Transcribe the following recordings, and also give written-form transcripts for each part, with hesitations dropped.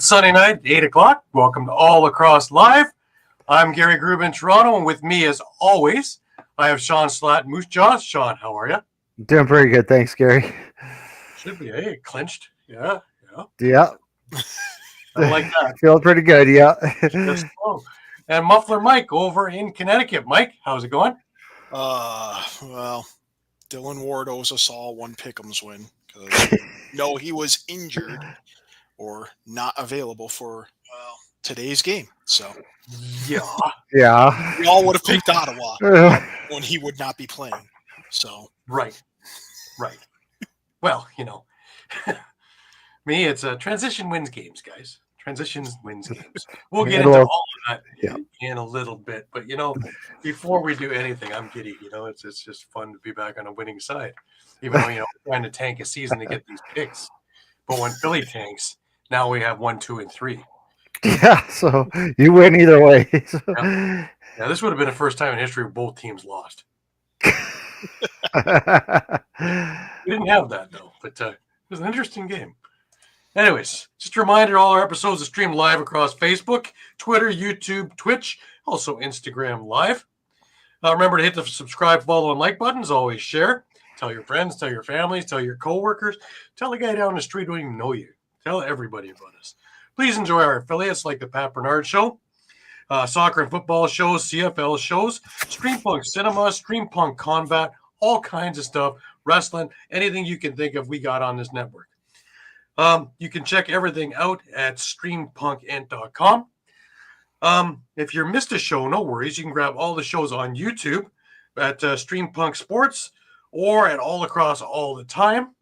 Sunday night, 8 o'clock. Welcome to All Lacrosse Live. I'm Gary Groob in Toronto, and with me, as always, I have Shawn Slaght and Moose Jaws. Shawn, how are you? Doing pretty good, thanks, Gary. Should be, hey, it clinched. Yeah. Yeah. I like that. Feeling pretty good, yeah. Just so. And Muffler Mike over in Connecticut. Mike, how's it going? Well, Dylan Ward owes us all one Pick'ems win because no, he was injured or not available for today's game. So yeah, we all would have picked Ottawa when he would not be playing. So right. Well, me, it's a transition wins games, guys. Transitions wins games. We'll get into all of that in a little bit. But, before we do anything, I'm giddy. It's just fun to be back on a winning side. Even though, we're trying to tank a season to get these picks. But when Philly tanks, now we have 1, 2, and 3. Yeah, so you win either way. Yeah, this would have been the first time in history where both teams lost. We didn't have that, though. But it was an interesting game. Anyways, just a reminder, all our episodes are streamed live across Facebook, Twitter, YouTube, Twitch, also Instagram Live. Remember to hit the subscribe, follow, and like buttons. Always share. Tell your friends, tell your families, tell your coworkers. Tell the guy down the street who don't even know you. Tell everybody about us. Please enjoy our affiliates like the Pat Bernard Show, soccer and football shows, CFL shows, Streampunk Cinema, Streampunk Combat, all kinds of stuff, wrestling, anything you can think of we got on this network. You can check everything out at streampunkentertainment.com. If you missed a show, no worries. You can grab all the shows on YouTube at Streampunk Sports or at All Across All the Time.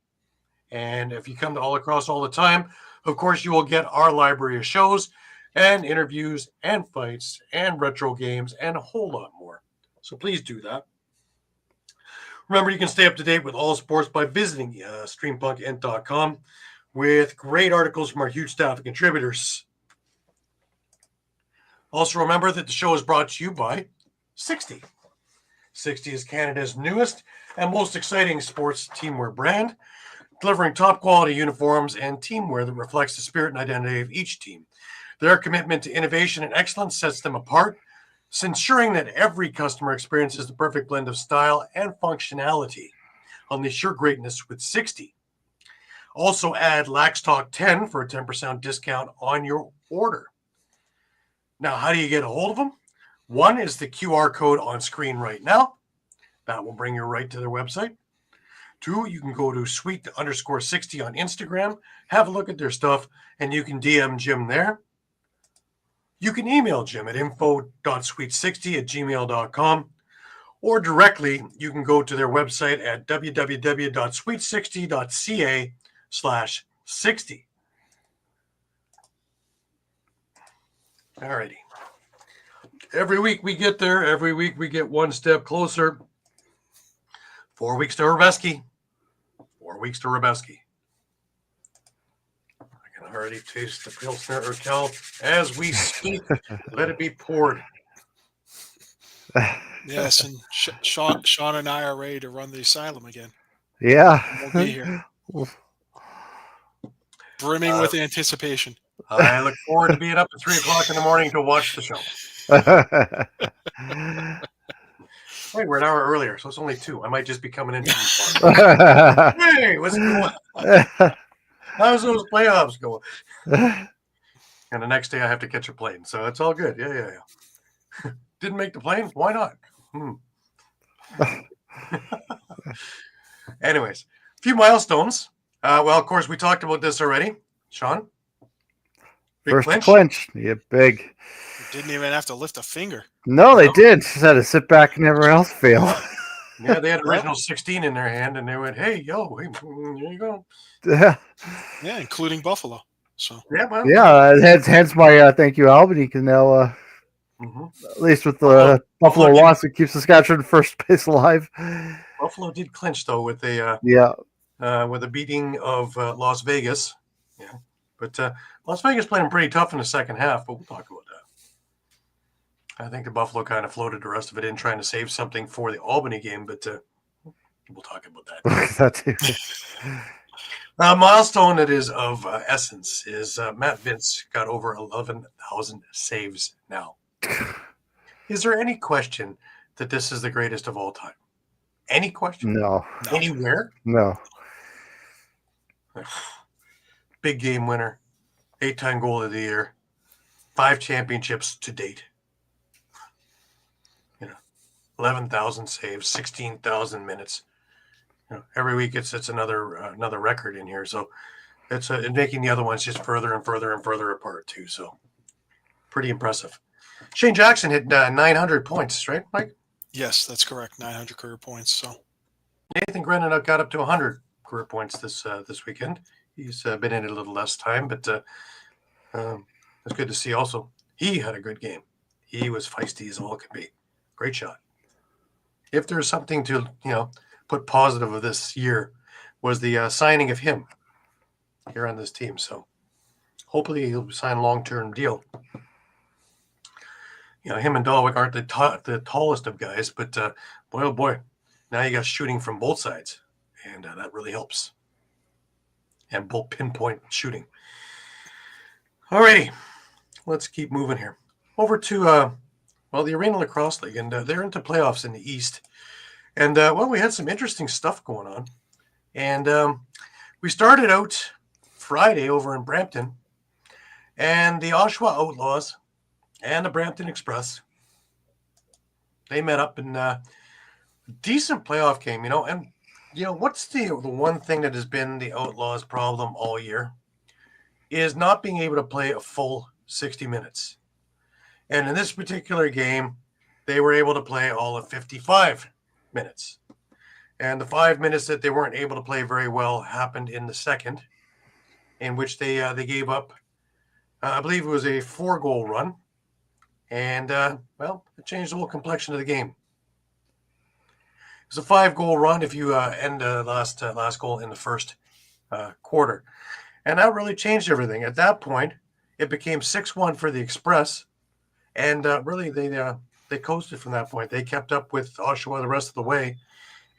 And if you come to All Across All the Time, of course, you will get our library of shows and interviews and fights and retro games and a whole lot more. So please do that. Remember, you can stay up to date with all sports by visiting streampunkentertainment.com. with great articles from our huge staff of contributors. Also, remember that the show is brought to you by 60. 60 is Canada's newest and most exciting sports teamwear brand, delivering top-quality uniforms and teamwear that reflects the spirit and identity of each team. Their commitment to innovation and excellence sets them apart, ensuring that every customer experiences the perfect blend of style and functionality. Unleash your greatness with 60. Also add LaxTalk 10 for a 10% discount on your order. Now, how do you get a hold of them? One is the QR code on screen right now. That will bring you right to their website. 2, you can go to sweet_60 on Instagram, have a look at their stuff, and you can DM Jim there. You can email Jim at info.sweet60@gmail.com, or directly, you can go to their website at www.sweet60.ca/60. Alrighty. Every week we get there. Every week we get one step closer. 4 weeks to Rabeski. 4 weeks to Rabeski. I can already taste the Pilsner Urquell as we speak. Let it be poured. yes, and Shawn and I are ready to run the asylum again. Yeah. We'll be here. Brimming with anticipation. I look forward to being up at 3 o'clock in the morning to watch the show. Wait, we're an hour earlier, so it's only 2. I might just be coming in. Hey, what's going on? How's those playoffs going? And the next day I have to catch a plane, so it's all good. Yeah. Didn't make the plane? Why not? Anyways, a few milestones. Well, of course, we talked about this already. Shawn? First clinch. Yeah, big. Didn't even have to lift a finger. No, they did. Just had to sit back and everyone else fail. Yeah, they had original 16 in their hand, and they went, hey, here you go. Yeah, including Buffalo. So hence my thank you, Albany, can now at least with the Buffalo loss, it keeps Saskatchewan first place alive. Buffalo did clinch though with a with a beating of Las Vegas. Yeah, but Las Vegas played them pretty tough in the second half. But we'll talk about that. I think the Buffalo kind of floated the rest of it in, trying to save something for the Albany game. But we'll talk about that. That too. A milestone that is of essence is Matt Vince got over 11,000 saves now. Is there any question that this is the greatest of all time? Any question? No. Anywhere? No. Big game winner, 8-time goal of the year, 5 championships to date. 11,000 saves, 16,000 minutes. Every week it's another record in here. So it's making the other ones just further and further and further apart too. So pretty impressive. Shane Jackson hit 900 points, right, Mike? Yes, that's correct. 900 career points. So Nathan Grennan got up to 100 career points this weekend. He's been in it a little less time, but it's good to see. Also, he had a good game. He was feisty as all can be. Great shot. If there's something to put positive of this year, was the signing of him here on this team. So hopefully he'll sign a long-term deal. Him and Dalwick aren't the tallest of guys, but boy, oh boy, now you got shooting from both sides, and that really helps. And both pinpoint shooting. Alrighty, let's keep moving here. Over to the Arena Lacrosse League, and they're into playoffs in the East. And we had some interesting stuff going on. And we started out Friday over in Brampton, and the Oshawa Outlaws and the Brampton Express, they met up in a decent playoff game, and what's the one thing that has been the Outlaws' problem all year is not being able to play a full 60 minutes. And in this particular game, they were able to play all of 55 minutes. And the 5 minutes that they weren't able to play very well happened in the second, in which they gave up, I believe it was a 4-goal run. And, it changed the whole complexion of the game. It was a 5-goal run if you end last goal in the first quarter. And that really changed everything. At that point, it became 6-1 for the Express. And really, they coasted from that point. They kept up with Oshawa the rest of the way.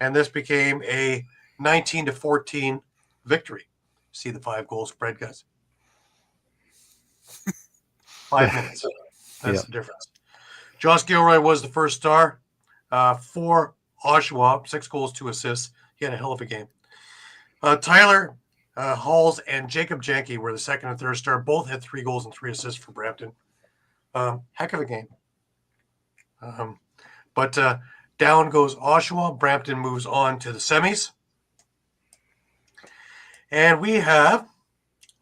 And this became a 19-14 victory. See the 5-goal spread, guys? 5 minutes. That's the difference. Josh Gilroy was the first star for Oshawa, 6 goals, 2 assists. He had a hell of a game. Tyler Halls and Jacob Janke were the second and third star. Both had 3 goals and 3 assists for Brampton. Heck of a game. But down goes Oshawa. Brampton moves on to the semis. And we have,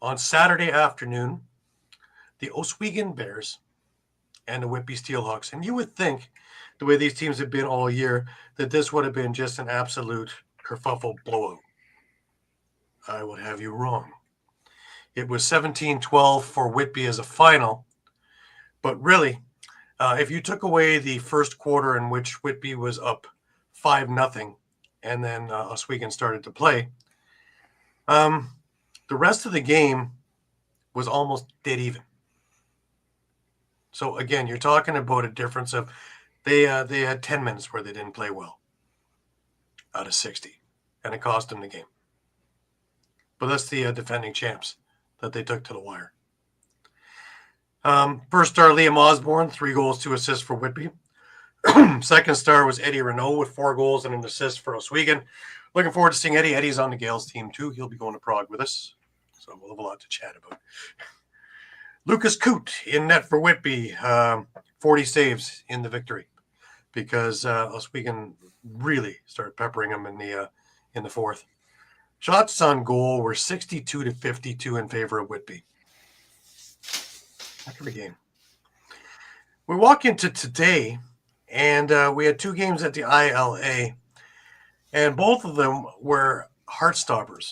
on Saturday afternoon, the Oswego Bears and the Whitby Steelhawks. And you would think, the way these teams have been all year, that this would have been just an absolute kerfuffle blowout. I would have you wrong. It was 17-12 for Whitby as a final. But really, if you took away the first quarter in which Whitby was up 5-0, and then Oswego started to play, the rest of the game was almost dead even. So again, you're talking about a difference of they had 10 minutes where they didn't play well out of 60, and it cost them the game. But that's the defending champs that they took to the wire. First star, Liam Osborne, 3 goals, 2 assists for Whitby. Second star was Eddie Renault with 4 goals and an assist for Oswego. Looking forward to seeing Eddie. Eddie's on the Gales team too. He'll be going to Prague with us, so we'll have a lot to chat about. Lucas Coote in net for Whitby, 40 saves in the victory, because Oswego really started peppering him in the fourth. Shots on goal were 62-52 in favor of Whitby. Heck of a game. We walk into today, and we had 2 games at the ILA, and both of them were heartstoppers.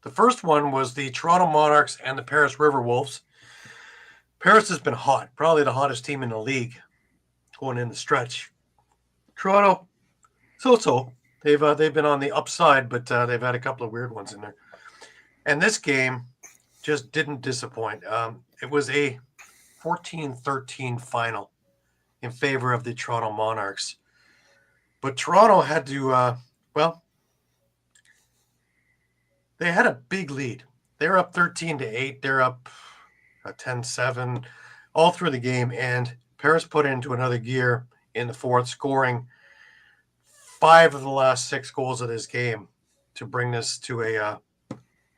The first one was the Toronto Monarchs and the Paris River Wolves. Paris has been hot, probably the hottest team in the league going in the stretch. Toronto, so. They've been on the upside, but they've had a couple of weird ones in there. And this game just didn't disappoint. It was a 14-13 final in favor of the Toronto Monarchs. But Toronto had to, They had a big lead. They were up 13-8. They're up 10-7 all through the game, and Paris put it into another gear in the fourth, scoring 5 of the last 6 goals of this game to bring this to a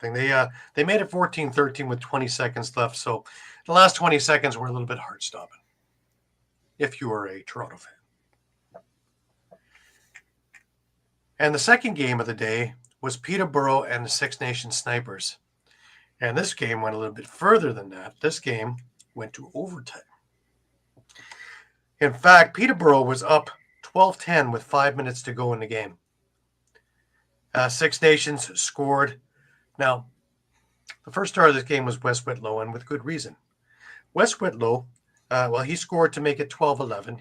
thing. They made it 14-13 with 20 seconds left, so the last 20 seconds were a little bit heart-stopping if you were a Toronto fan. And the second game of the day was Peterborough and the Six Nations Snipers. And this game went a little bit further than that. This game went to overtime. In fact, Peterborough was up 12-10 with 5 minutes to go in the game. Six Nations scored. Now, the first star of this game was Wes Whitlow, and with good reason. Wes Whitlow, he scored to make it 12-11.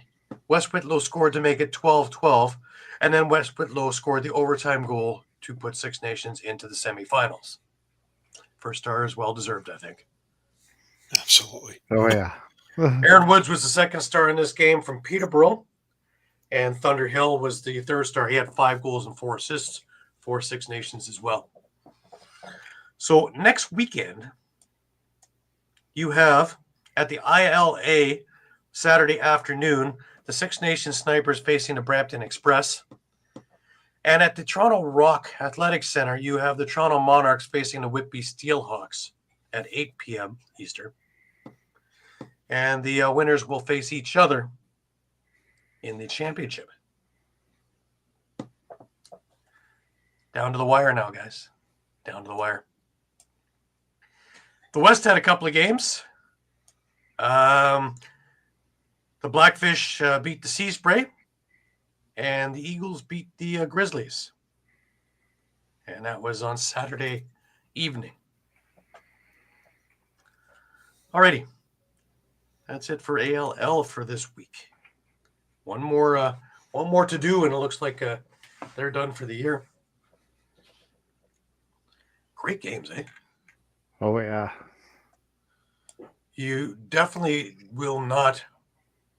Wes Whitlow scored to make it 12-12. And then Wes Whitlow scored the overtime goal to put Six Nations into the semifinals. First star is well-deserved, I think. Absolutely. Oh, yeah. Aaron Woods was the second star in this game from Peterborough. And Thunder Hill was the third star. He had 5 goals and 4 assists for Six Nations as well. So next weekend, you have at the ILA Saturday afternoon, the Six Nations Snipers facing the Brampton Express. And at the Toronto Rock Athletic Center, you have the Toronto Monarchs facing the Whitby Steelhawks at 8 p.m. Eastern. And the winners will face each other in the championship. Down to the wire now, guys. Down to the wire. The West had a couple of games. The Blackfish beat the Sea Spray, and the Eagles beat the Grizzlies. And that was on Saturday evening. Alrighty. That's it for ALL for this week. One more to do, and it looks like they're done for the year. Great games, eh? Oh, yeah. You definitely will not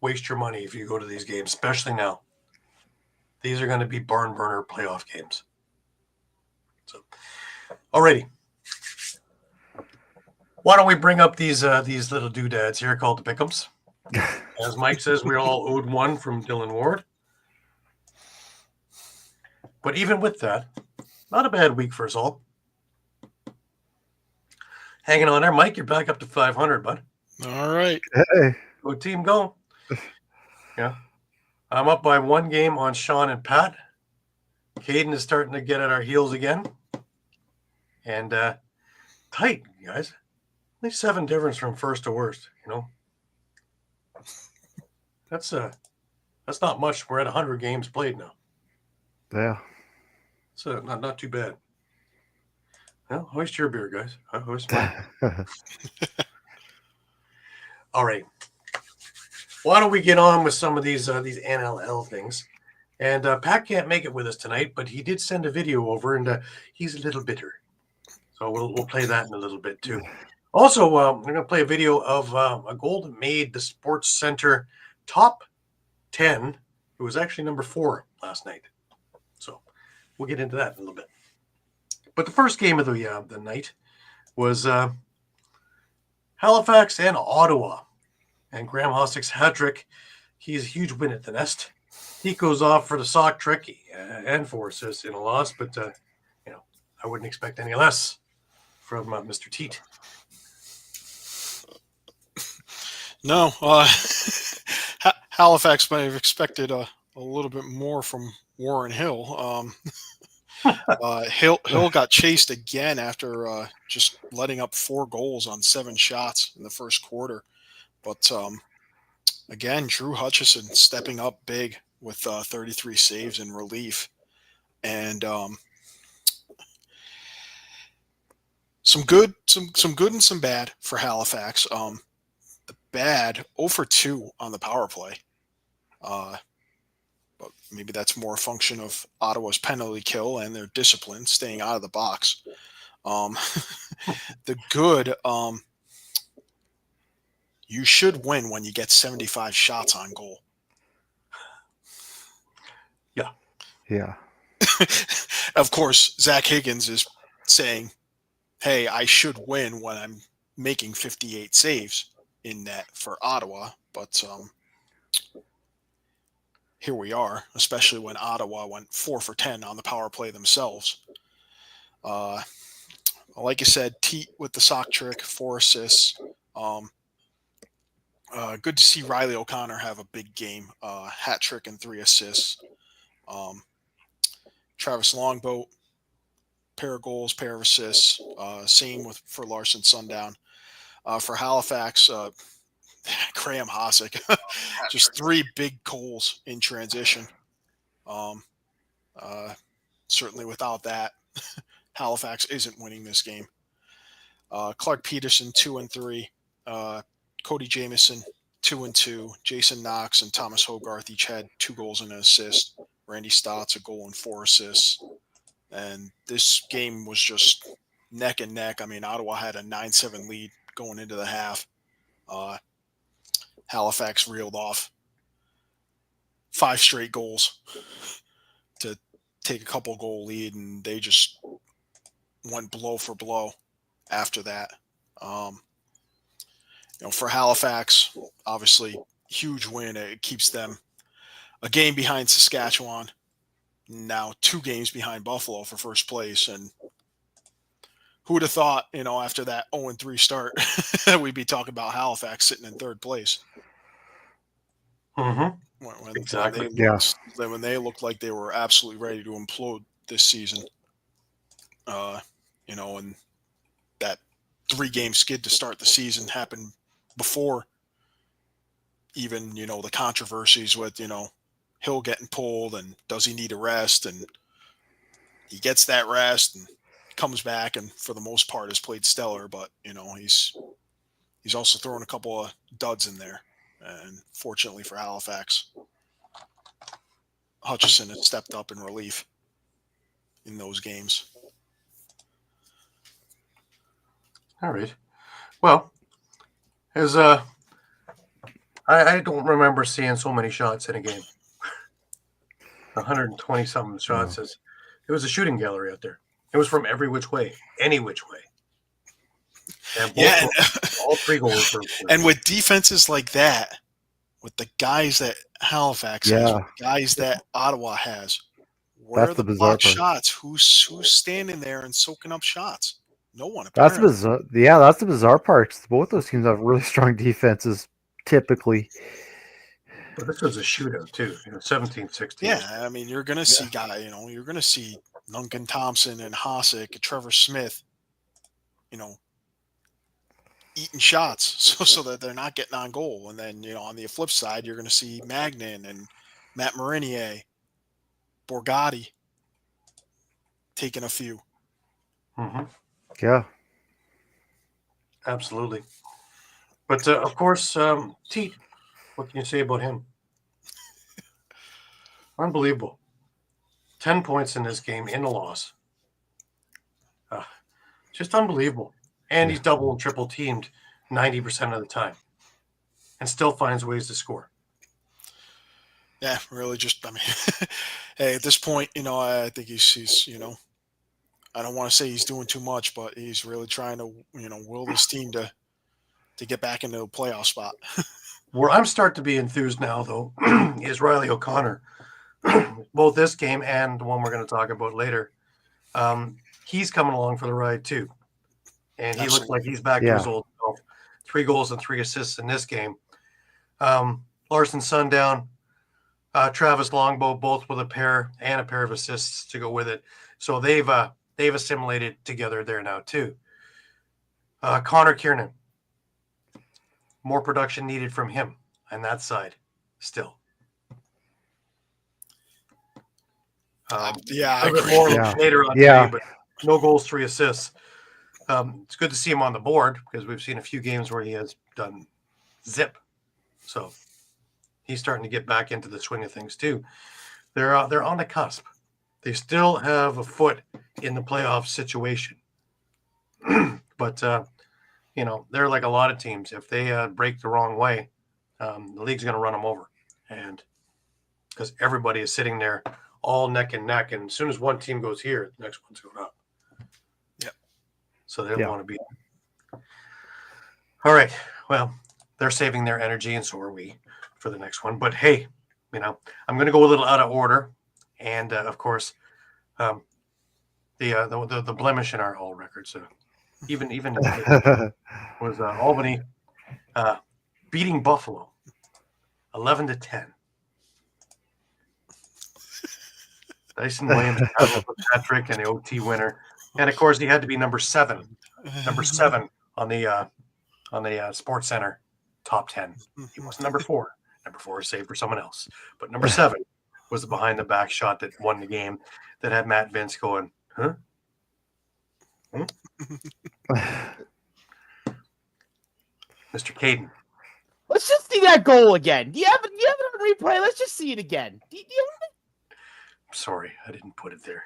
waste your money if you go to these games, especially now. These are going to be barn burner playoff games. So, alrighty. Why don't we bring up these little doodads here called the Pick'ems? As Mike says, we all owed one from Dylan Ward. But even with that, not a bad week for us all. Hanging on there. Mike, you're back up to 500, bud. All right. Hey. Go team, go. Yeah. I'm up by 1 game on Shawn and Pat. Caden is starting to get at our heels again. And tight, guys. Only 7 difference from first to worst, you know. That's not much. We're at 100 games played now. Yeah. So not too bad. Well, hoist your beer, guys. I hoist mine. All right. Why don't we get on with some of these NLL things? And Pat can't make it with us tonight, but he did send a video over, and he's a little bitter. So we'll play that in a little bit too. Also, we're going to play a video of a goal that made the Sports Center top 10. It was actually number 4 last night. So we'll get into that in a little bit. But the first game of the night was Halifax and Ottawa. And Graham Hostick's hat trick, he's a huge win at the nest. He goes off for the sock trick and for assists in a loss, but I wouldn't expect any less from Mr. Teat. No, Halifax might have expected a little bit more from Warren Hill. Hill got chased again after just letting up 4 goals on 7 shots in the first quarter. But again, Drew Hutchison stepping up big with 33 saves in relief. And some good and some bad for Halifax. The bad, 0 for 2 on the power play. But maybe that's more a function of Ottawa's penalty kill and their discipline, staying out of the box. The good, you should win when you get 75 shots on goal. Yeah. Yeah. Of course, Zach Higgins is saying, hey, I should win when I'm making 58 saves in net for Ottawa. But here we are, especially when Ottawa went 4 for 10 on the power play themselves. Like I said, Teat with the sock trick, 4 assists. Good to see Riley O'Connor have a big game, hat trick and 3 assists. Travis Longboat, pair of goals, pair of assists. Same for Larson Sundown. For Halifax, Graham Hosick, just 3 big goals in transition. Certainly without that, Halifax isn't winning this game. Clark Peterson, 2 and 3. Cody Jamieson, 2 and 2. Jason Knox and Thomas Hogarth each had 2 goals and an assist. Randy Stotts, a goal and 4 assists. And this game was just neck and neck. I mean, Ottawa had a 9-7 lead going into the half. Halifax reeled off 5 straight goals to take a couple goal lead, and they just went blow for blow after that. For Halifax, obviously, huge win. It keeps them a game behind Saskatchewan, now 2 games behind Buffalo for first place. And who would have thought, after that 0-3 start, we'd be talking about Halifax sitting in 3rd place. Mm-hmm. Exactly. When they looked like they were absolutely ready to implode this season. And that 3-game skid to start the season happened before even, the controversies with, Hill getting pulled and does he need a rest, and he gets that rest and comes back and for the most part has played stellar, but he's also thrown a couple of duds in there, and fortunately for Halifax, Hutchison has stepped up in relief in those games. All right. Well, as I don't remember seeing so many shots in a game. 120 something shots. It was a shooting gallery out there. It was from every which way, any which way. And all 3 goals were. And with defenses like that, with the guys that Halifax has, with the guys that Ottawa has, where are the block shots? Who's standing there and soaking up shots? No one. Apparently. That's bizarre. Yeah, that's the bizarre part. Both those teams have really strong defenses, typically. But this was a shootout too, 17-16. Yeah, I mean, you're gonna see you're gonna see Duncan Thompson and Hosick and Trevor Smith, eating shots so that they're not getting on goal. And then, on the flip side, you're gonna see Magnan and Matt Marinier, Borgatti taking a few. Mm-hmm. Yeah. Absolutely. But of course, Teat, what can you say about him? Unbelievable. 10 points in this game in a loss. Just unbelievable. And he's double and triple teamed 90% of the time and still finds ways to score. Yeah, really hey, at this point, I think he's I don't want to say he's doing too much, but he's really trying to, will this team to get back into a playoff spot. Where I'm starting to be enthused now, though, is Riley O'Connor. Both this game and the one we're going to talk about later. He's coming along for the ride, too. And he looks like he's back to his old self. 3 goals and 3 assists in this game. Larson Sundown, Travis Longbow, both with a pair of assists to go with it. So they've assimilated together there now, too. Connor Kiernan. More production needed from him on that side still. I agree. More later on today, but no goals, 3 assists. It's good to see him on the board because we've seen a few games where he has done zip. So he's starting to get back into the swing of things too. They're on the cusp. They still have a foot in the playoff situation. But, they're like a lot of teams. If they break the wrong way, the league's going to run them over. And because everybody is sitting there all neck and neck. And as soon as one team goes here, the next one's going up. Yeah. so they don't want to be. All right. Well, they're saving their energy, and so are we for the next one. But hey, I'm going to go a little out of order, and of course, the blemish in our all records, even was Albany beating Buffalo 11-10. Dyson Williams, Patrick, and the OT winner, and of course he had to be number seven on the Sports Center top 10. He wasn't number 4. Number 4 is saved for someone else, but number 7 was the behind the back shot that won the game. That had Matt Vince going, huh? Mr. Caden. Let's just see that goal again. Do you have it on replay? Let's just see it again. Do you Sorry, I didn't put it there.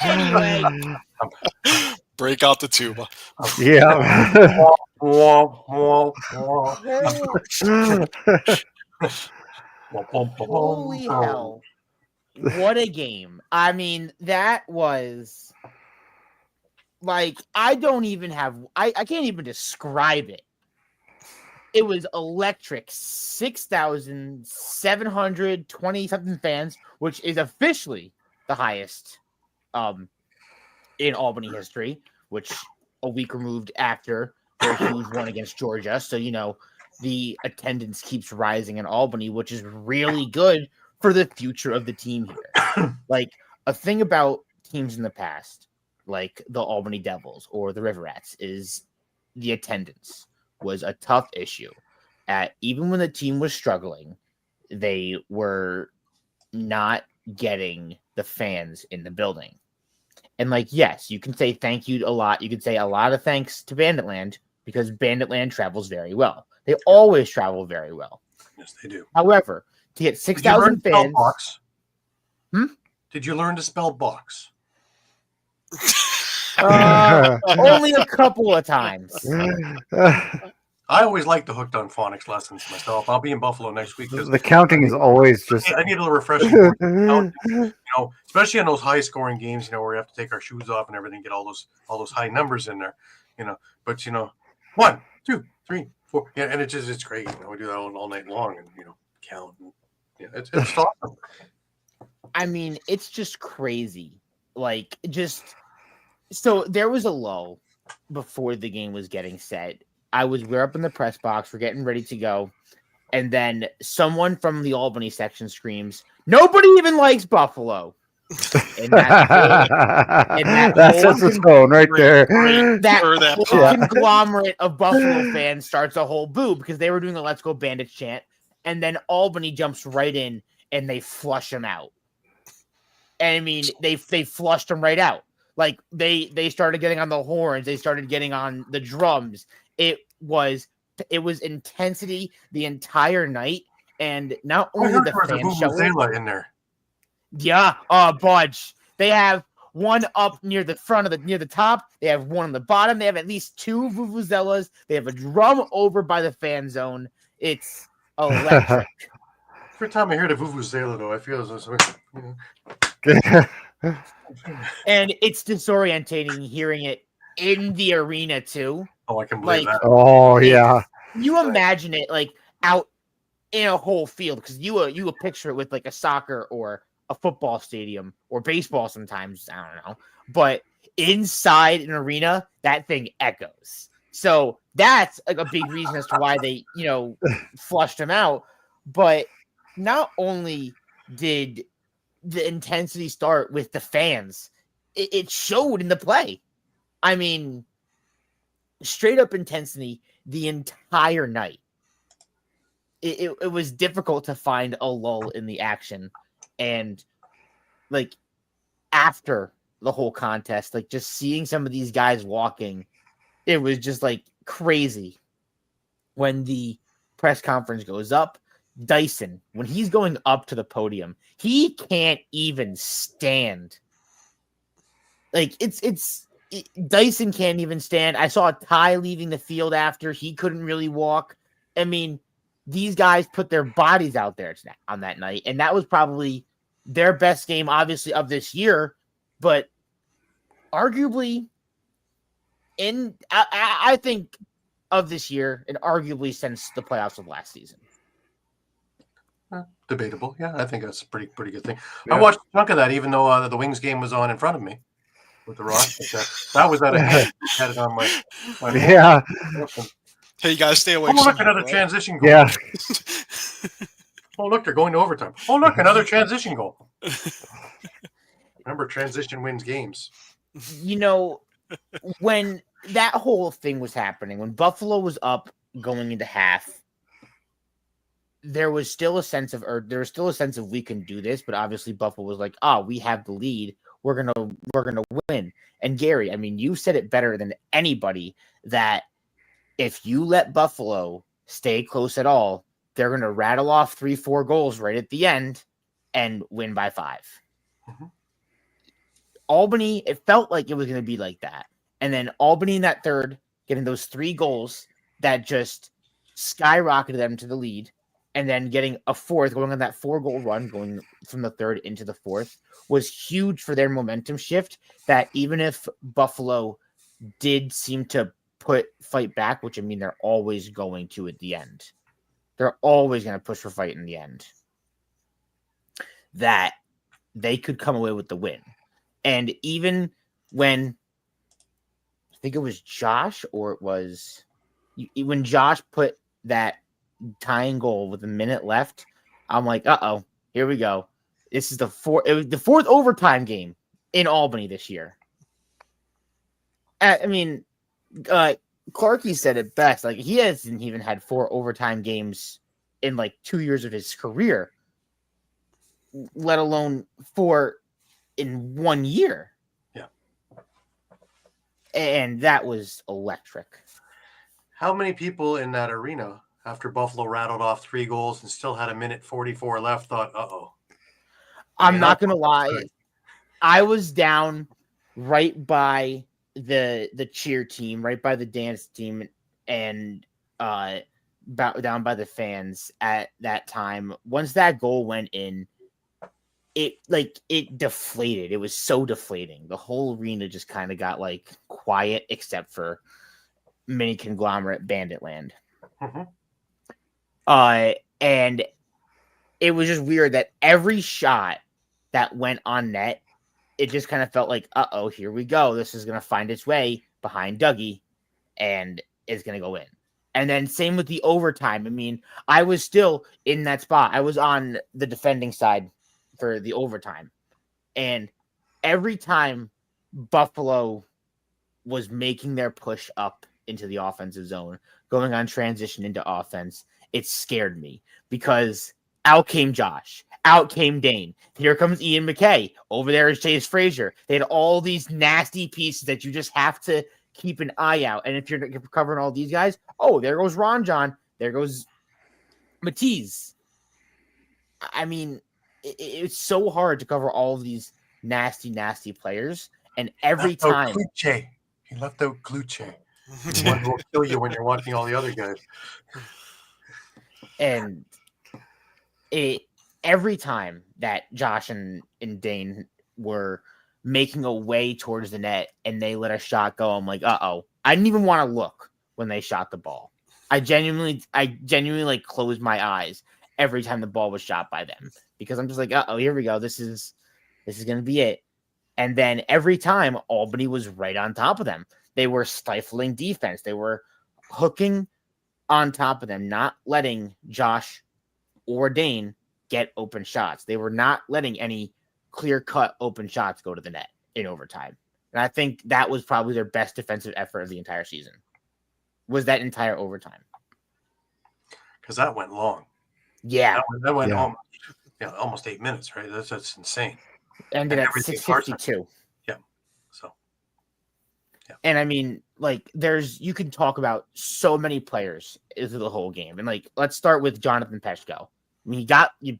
Anyway. Break out the tuba. Yeah. Holy hell. What a game. I mean, that was like, I can't even describe it. It was electric. 6,720 something fans, which is officially the highest in Albany history, which a week removed after their huge one against Georgia. So, the attendance keeps rising in Albany, which is really good for the future of the team here. Like, a thing about teams in the past, like the Albany Devils or the River Rats, is the attendance was a tough issue. Even when the team was struggling, they were not getting the fans in the building. And yes, you can say thank you a lot. You can say a lot of thanks to Banditland because Banditland travels very well. They always travel very well. Yes, they do. However, to get 6,000 fans. Box? Did you learn to spell box? Only a couple of times. I always like the Hooked on Phonics lessons myself. I'll be in Buffalo next week. The counting is always just. I need a little refreshing. Especially on those high scoring games, where we have to take our shoes off and everything, get all those high numbers in there, But 1, 2, 3, 4, yeah, and it's great. We do that all night long, and count. And, it's awesome. I mean, it's just crazy. So there was a lull before the game was getting set. We're up in the press box. We're getting ready to go. And then someone from the Albany section screams, "Nobody even likes Buffalo." And that sets the tone right there. That whole conglomerate of Buffalo fans starts a whole boo because they were doing a "Let's Go Bandits" chant. And then Albany jumps right in and they flush him out. And I mean, they flushed him right out. Like they started getting on the horns. They started getting on the drums. It was intensity the entire night, and not only the fans show in there. Yeah, Budge. They have one up near the front of near the top. They have one on the bottom. They have at least 2 vuvuzelas. They have a drum over by the fan zone. It's electric. Every time I hear the vuvuzela, though, I feel as though. And it's disorientating hearing it in the arena too. Oh, I can believe that. Oh yeah. You imagine it out in a whole field because you would picture it with a soccer or a football stadium or baseball sometimes. I don't know, but inside an arena, that thing echoes. So that's a big reason as to why they flushed him out. But not only did the intensity start with the fans, it showed in the play. I mean, straight up intensity the entire night. It was difficult to find a lull in the action. And after the whole contest, just seeing some of these guys walking, it was just crazy. When the press conference goes up, Dyson, when he's going up to the podium, he can't even stand. Dyson can't even stand. I saw Ty leaving the field after. He couldn't really walk. I mean, these guys put their bodies out there on that night, and that was probably their best game, obviously, of this year. But arguably, I think of this year, and arguably since the playoffs of last season. Debatable. Yeah, I think that's a pretty good thing. Yeah. I watched a chunk of that, even though the Wings game was on in front of me with the Rock. But, that was out of hand. I had it on my Yeah. Hey, you gotta stay awake. Oh, look, somehow, another right? transition goal. Yeah. Oh, look, they're going to overtime. Oh, look, another transition goal. Remember, transition wins games. You know, when that whole thing was happening, when Buffalo was up going into half, there was still a sense of we can do this, but obviously Buffalo was like, "Oh, we have the lead. We're gonna win." And Gary, I mean, you said it better than anybody that if you let Buffalo stay close at all, they're gonna rattle off 3-4 goals right at the end and win by 5. Mhm. Albany, it felt like it was gonna be like that, and then Albany in that third, getting those 3 goals that just skyrocketed them to the lead. And then getting a fourth, going on that 4-goal run, going from the third into the fourth, was huge for their momentum shift. That even if Buffalo did seem to fight back, which I mean they're always going to at the end, they're always going to push for fight in the end, that they could come away with the win. And even when I think it was Josh, or it was when Josh put that tying goal with a minute left, I'm like, here we go. This is the fourth overtime game in Albany this year. I mean, Clarkey said it best. Like, he hasn't even had 4 overtime games in like 2 years of his career, let alone 4 in 1 year. Yeah. And that was electric. How many people in that arena, after Buffalo rattled off 3 goals and still had a minute 44 left, thought, uh-oh. I'm not going to lie. I was down right by the cheer team, right by the dance team, and down by the fans at that time. Once that goal went in, it deflated. It was so deflating. The whole arena just kind of got like quiet, except for mini conglomerate Banditland. Mm-hmm. And it was just weird that every shot that went on net, it just kind of felt like, here we go. This is going to find its way behind Dougie and it's going to go in. And then same with the overtime. I mean, I was still in that spot. I was on the defending side for the overtime. And every time Buffalo was making their push up into the offensive zone, going on transition into offense, it scared me because out came Josh, out came Dane. Here comes Ian McKay. Over there is Chase Frazier. They had all these nasty pieces that you just have to keep an eye out. And if you're covering all these guys, there goes Ron John. There goes Matisse. I mean, it's so hard to cover all of these nasty, nasty players. And every time... Kluche. He left out Kluche. He wanted to kill you when you're watching all the other guys. And every time that Josh and Dane were making a way towards the net and they let a shot go, I'm like, I didn't even want to look when they shot the ball. I genuinely like closed my eyes every time the ball was shot by them because I'm just like, here we go. This is going to be it. And then every time Albany was right on top of them. They were stifling defense. They were hooking on top of them, not letting Josh or Dane get open shots. They were not letting any clear-cut open shots go to the net in overtime. And I think that was probably their best defensive effort of the entire season, was that entire overtime. Because that went long. Yeah. That went almost 8 minutes, right? That's insane. Ended at 6:52. Yeah. So. Yeah. And I mean, like, you can talk about so many players through the whole game. And like, let's start with Jonathan Peshko. I mean,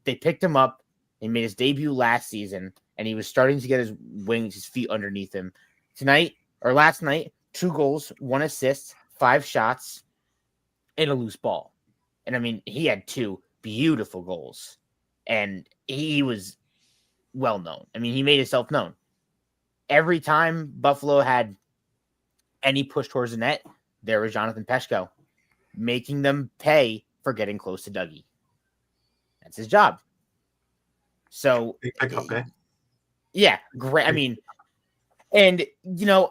they picked him up. He made his debut last season, and he was starting to get his feet underneath him. Last night, 2 goals, 1 assist, 5 shots, and a loose ball. And I mean, he had 2 beautiful goals, and he was well known. I mean, he made himself known. every time Buffalo had any push towards the net, there was Jonathan Peshko making them pay for getting close to Dougie. That's his job. So, Big pickup, eh? yeah, great. I mean, and,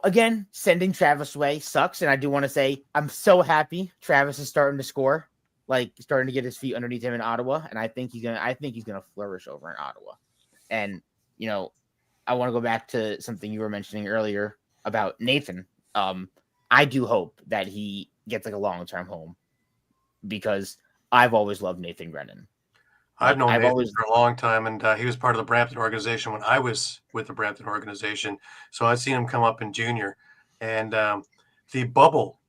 again, sending Travis away sucks. And I do want to say I'm so happy Travis is starting to score, starting to get his feet underneath him in Ottawa. And I think he's gonna flourish over in Ottawa. And, I want to go back to something you were mentioning earlier about Nathan. I do hope that he gets a long-term home, because I've always loved Nathan Grennan. I've known Nathan for a long time, and he was part of the Brampton organization when I was with the Brampton organization. So I've seen him come up in junior. And the bubble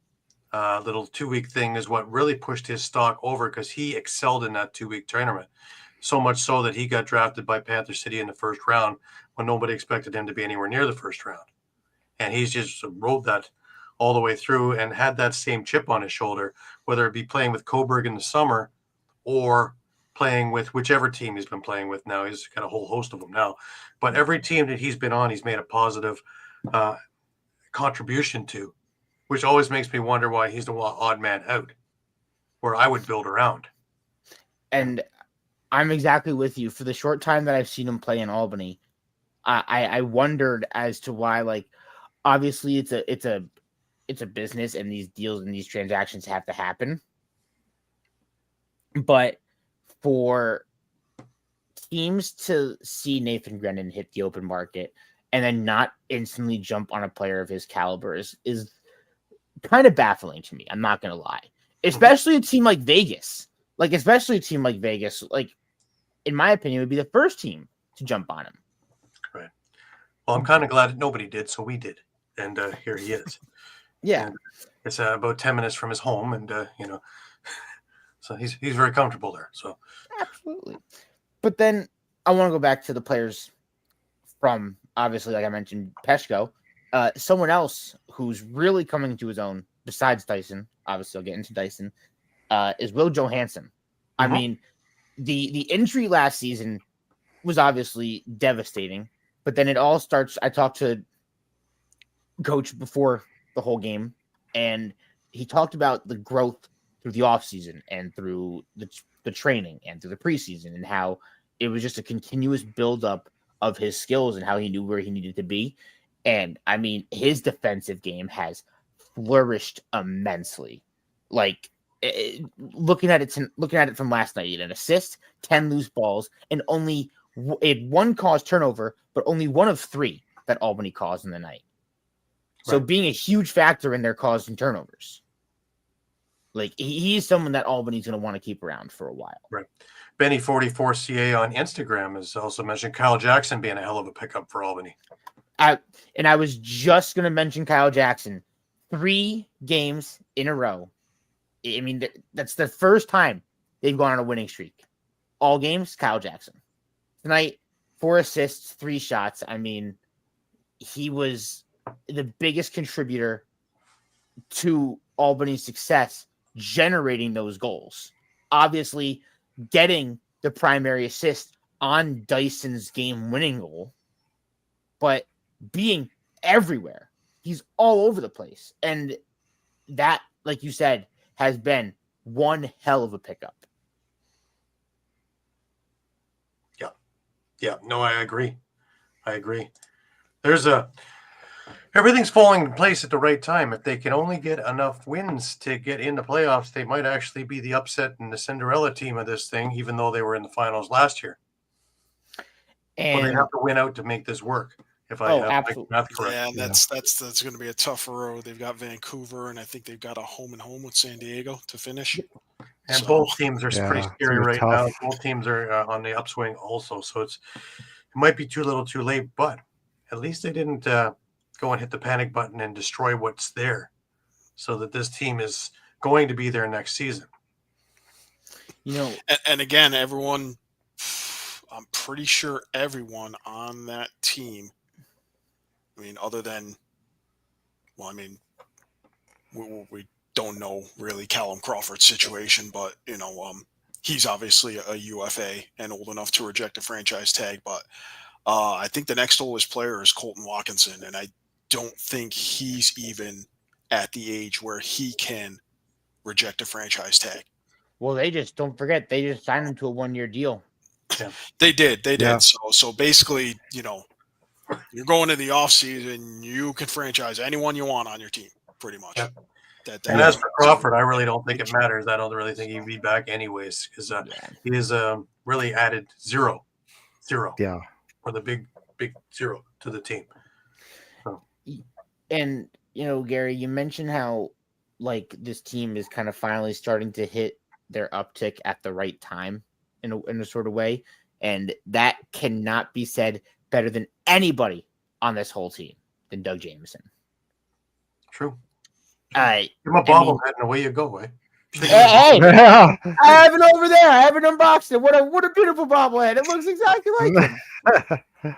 little 2-week thing is what really pushed his stock over, because he excelled in that 2-week tournament. So much so that he got drafted by Panther City in the first round when nobody expected him to be anywhere near the first round. And he's just rode that all the way through and had that same chip on his shoulder, whether it be playing with Coburg in the summer or playing with whichever team he's been playing with now. He's got a whole host of them now. But every team that he's been on, he's made a positive contribution to, which always makes me wonder why he's the odd man out, where I would build around. And I'm exactly with you. For the short time that I've seen him play in Albany, I wondered as to why, obviously it's a business, and these deals and these transactions have to happen. But for teams to see Nathan Grennan hit the open market and then not instantly jump on a player of his caliber is kind of baffling to me. I'm not going to lie. Especially a team like Vegas. In my opinion, would be the first team to jump on him. Right. Well, I'm kind of glad that nobody did, so we did. And here he is. Yeah. And it's about 10 minutes from his home, and, so he's very comfortable there. So absolutely. But then I want to go back to the players from, obviously, like I mentioned, Peshko. Someone else who's really coming to his own, besides Dyson, obviously I'll get into Dyson, is Will Johansson. Mm-hmm. I mean, the injury last season was obviously devastating, but then it all starts. I talked to Coach before the whole game, and he talked about the growth through the offseason and through the training and through the preseason, and how it was just a continuous buildup of his skills and how he knew where he needed to be. And I mean, his defensive game has flourished immensely. Looking at it from last night, he had an assist, 10 loose balls, and only one caused turnover, but only one of 3 that Albany caused in the night. So being a huge factor in their causing turnovers. He's someone that Albany's going to want to keep around for a while. Right. Benny44CA on Instagram has also mentioned Kyle Jackson being a hell of a pickup for Albany. And I was just going to mention Kyle Jackson. 3 games in a row. I mean, that's the first time they've gone on a winning streak. All games, Kyle Jackson. Tonight, 4 assists, 3 shots. I mean, he was the biggest contributor to Albany's success, generating those goals. Obviously, getting the primary assist on Dyson's game-winning goal, but being everywhere. He's all over the place. And that, like you said, has been one hell of a pickup. Yeah. No, I agree. Everything's falling in place at the right time. If they can only get enough wins to get into playoffs, they might actually be the upset and the Cinderella team of this thing, even though they were in the finals last year. And they have to win out to make this work. If I have my math correct. Yeah, that's going to be a tougher road. They've got Vancouver, and I think they've got a home and home with San Diego to finish. And both teams are pretty scary right now. Both teams are on the upswing also, so it might be too little, too late. But at least they didn't go and hit the panic button and destroy what's there, so that this team is going to be there next season. And again, everyone, I'm pretty sure everyone on that team. I mean, other than, we don't know really Callum Crawford's situation, but, he's obviously a UFA and old enough to reject a franchise tag. But I think the next oldest player is Colton Watkinson, and I don't think he's even at the age where he can reject a franchise tag. Well, don't forget, they just signed him to a 1-year deal. Yeah. They did. Yeah. So basically, you're going to the offseason, you can franchise anyone you want on your team, pretty much. Yeah. And as for Crawford, I really don't think it matters. I don't really think he'd be back anyways, because he has really added zero Yeah. or the big zero to the team. So. And Gary, you mentioned how like this team is kind of finally starting to hit their uptick at the right time in a sort of way, and that cannot be said better than anybody on this whole team than Doug Jamieson. True. Give him a bobblehead and away you go, eh? Hey, I have it over there. I haven't unboxed it. What a beautiful bobblehead. It looks exactly like him.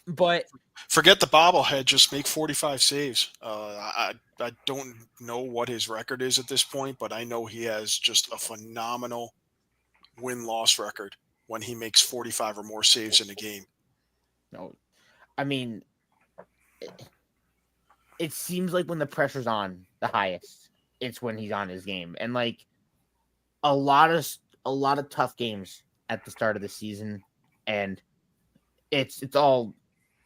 But forget the bobblehead. Just make 45 saves. I don't know what his record is at this point, but I know he has just a phenomenal win-loss record when he makes 45 or more saves in a game. No, I mean, it seems like when the pressure's on the highest, it's when he's on his game, and like a lot of tough games at the start of the season, and it's all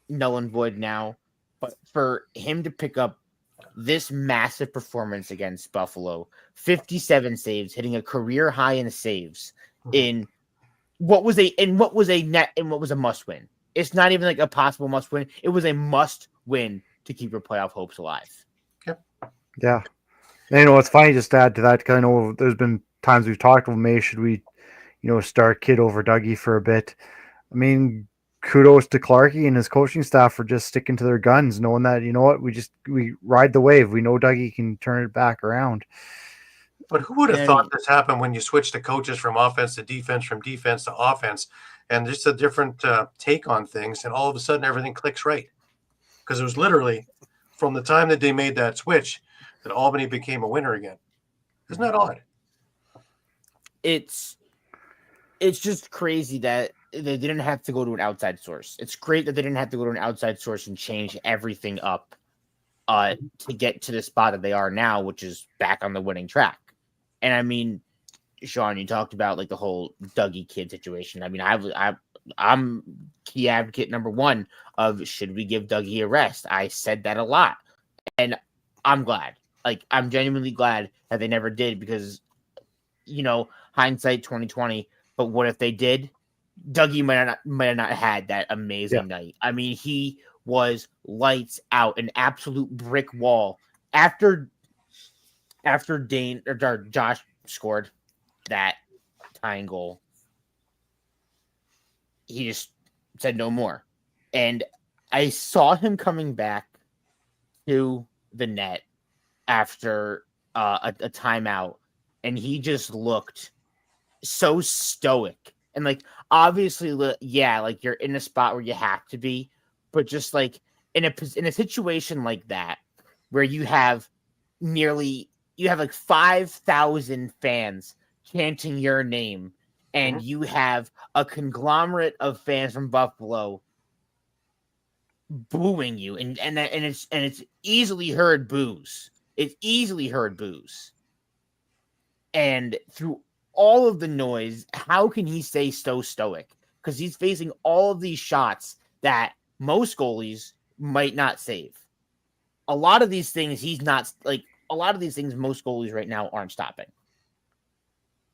null and void now. But for him to pick up this massive performance against Buffalo, 57 saves, hitting a career high in saves in what was a must win. It's not even like a possible must win. It was a must win to keep your playoff hopes alive. Yep. Yeah. And it's funny just to add to that, because I know there's been times we've talked about, May, should we, start Kid over Dougie for a bit? I mean, kudos to Clarkie and his coaching staff for just sticking to their guns, knowing that, we ride the wave. We know Dougie can turn it back around. But who would have thought this happened when you switch the coaches from offense to defense, from defense to offense, and just a different take on things, and all of a sudden everything clicks right? Because it was literally from the time that they made that switch that Albany became a winner again. Isn't that odd? It's just crazy that they didn't have to go to an outside source. It's great that they didn't have to go to an outside source and change everything up to get to the spot that they are now, which is back on the winning track. And I mean, Shawn, you talked about like the whole Dougie Kid situation. I mean, I'm key advocate number one of should we give Dougie a rest? I said that a lot, and I'm glad. Like, I'm genuinely glad that they never did, because, hindsight 2020. But what if they did? Dougie might have not had that amazing night. I mean, he was lights out, an absolute brick wall. After Josh scored that tying goal, he just said no more. And I saw him coming back to the net after a timeout, and he just looked so stoic. And like, obviously, yeah, like you're in a spot where you have to be, but just like in a situation like that, where you have like 5,000 fans chanting your name, and you have a conglomerate of fans from Buffalo booing you, and it's easily heard boos. It's easily heard boos. And through all of the noise, how can he stay so stoic? Because he's facing all of these shots that most goalies might not save. A lot of these things most goalies right now aren't stopping.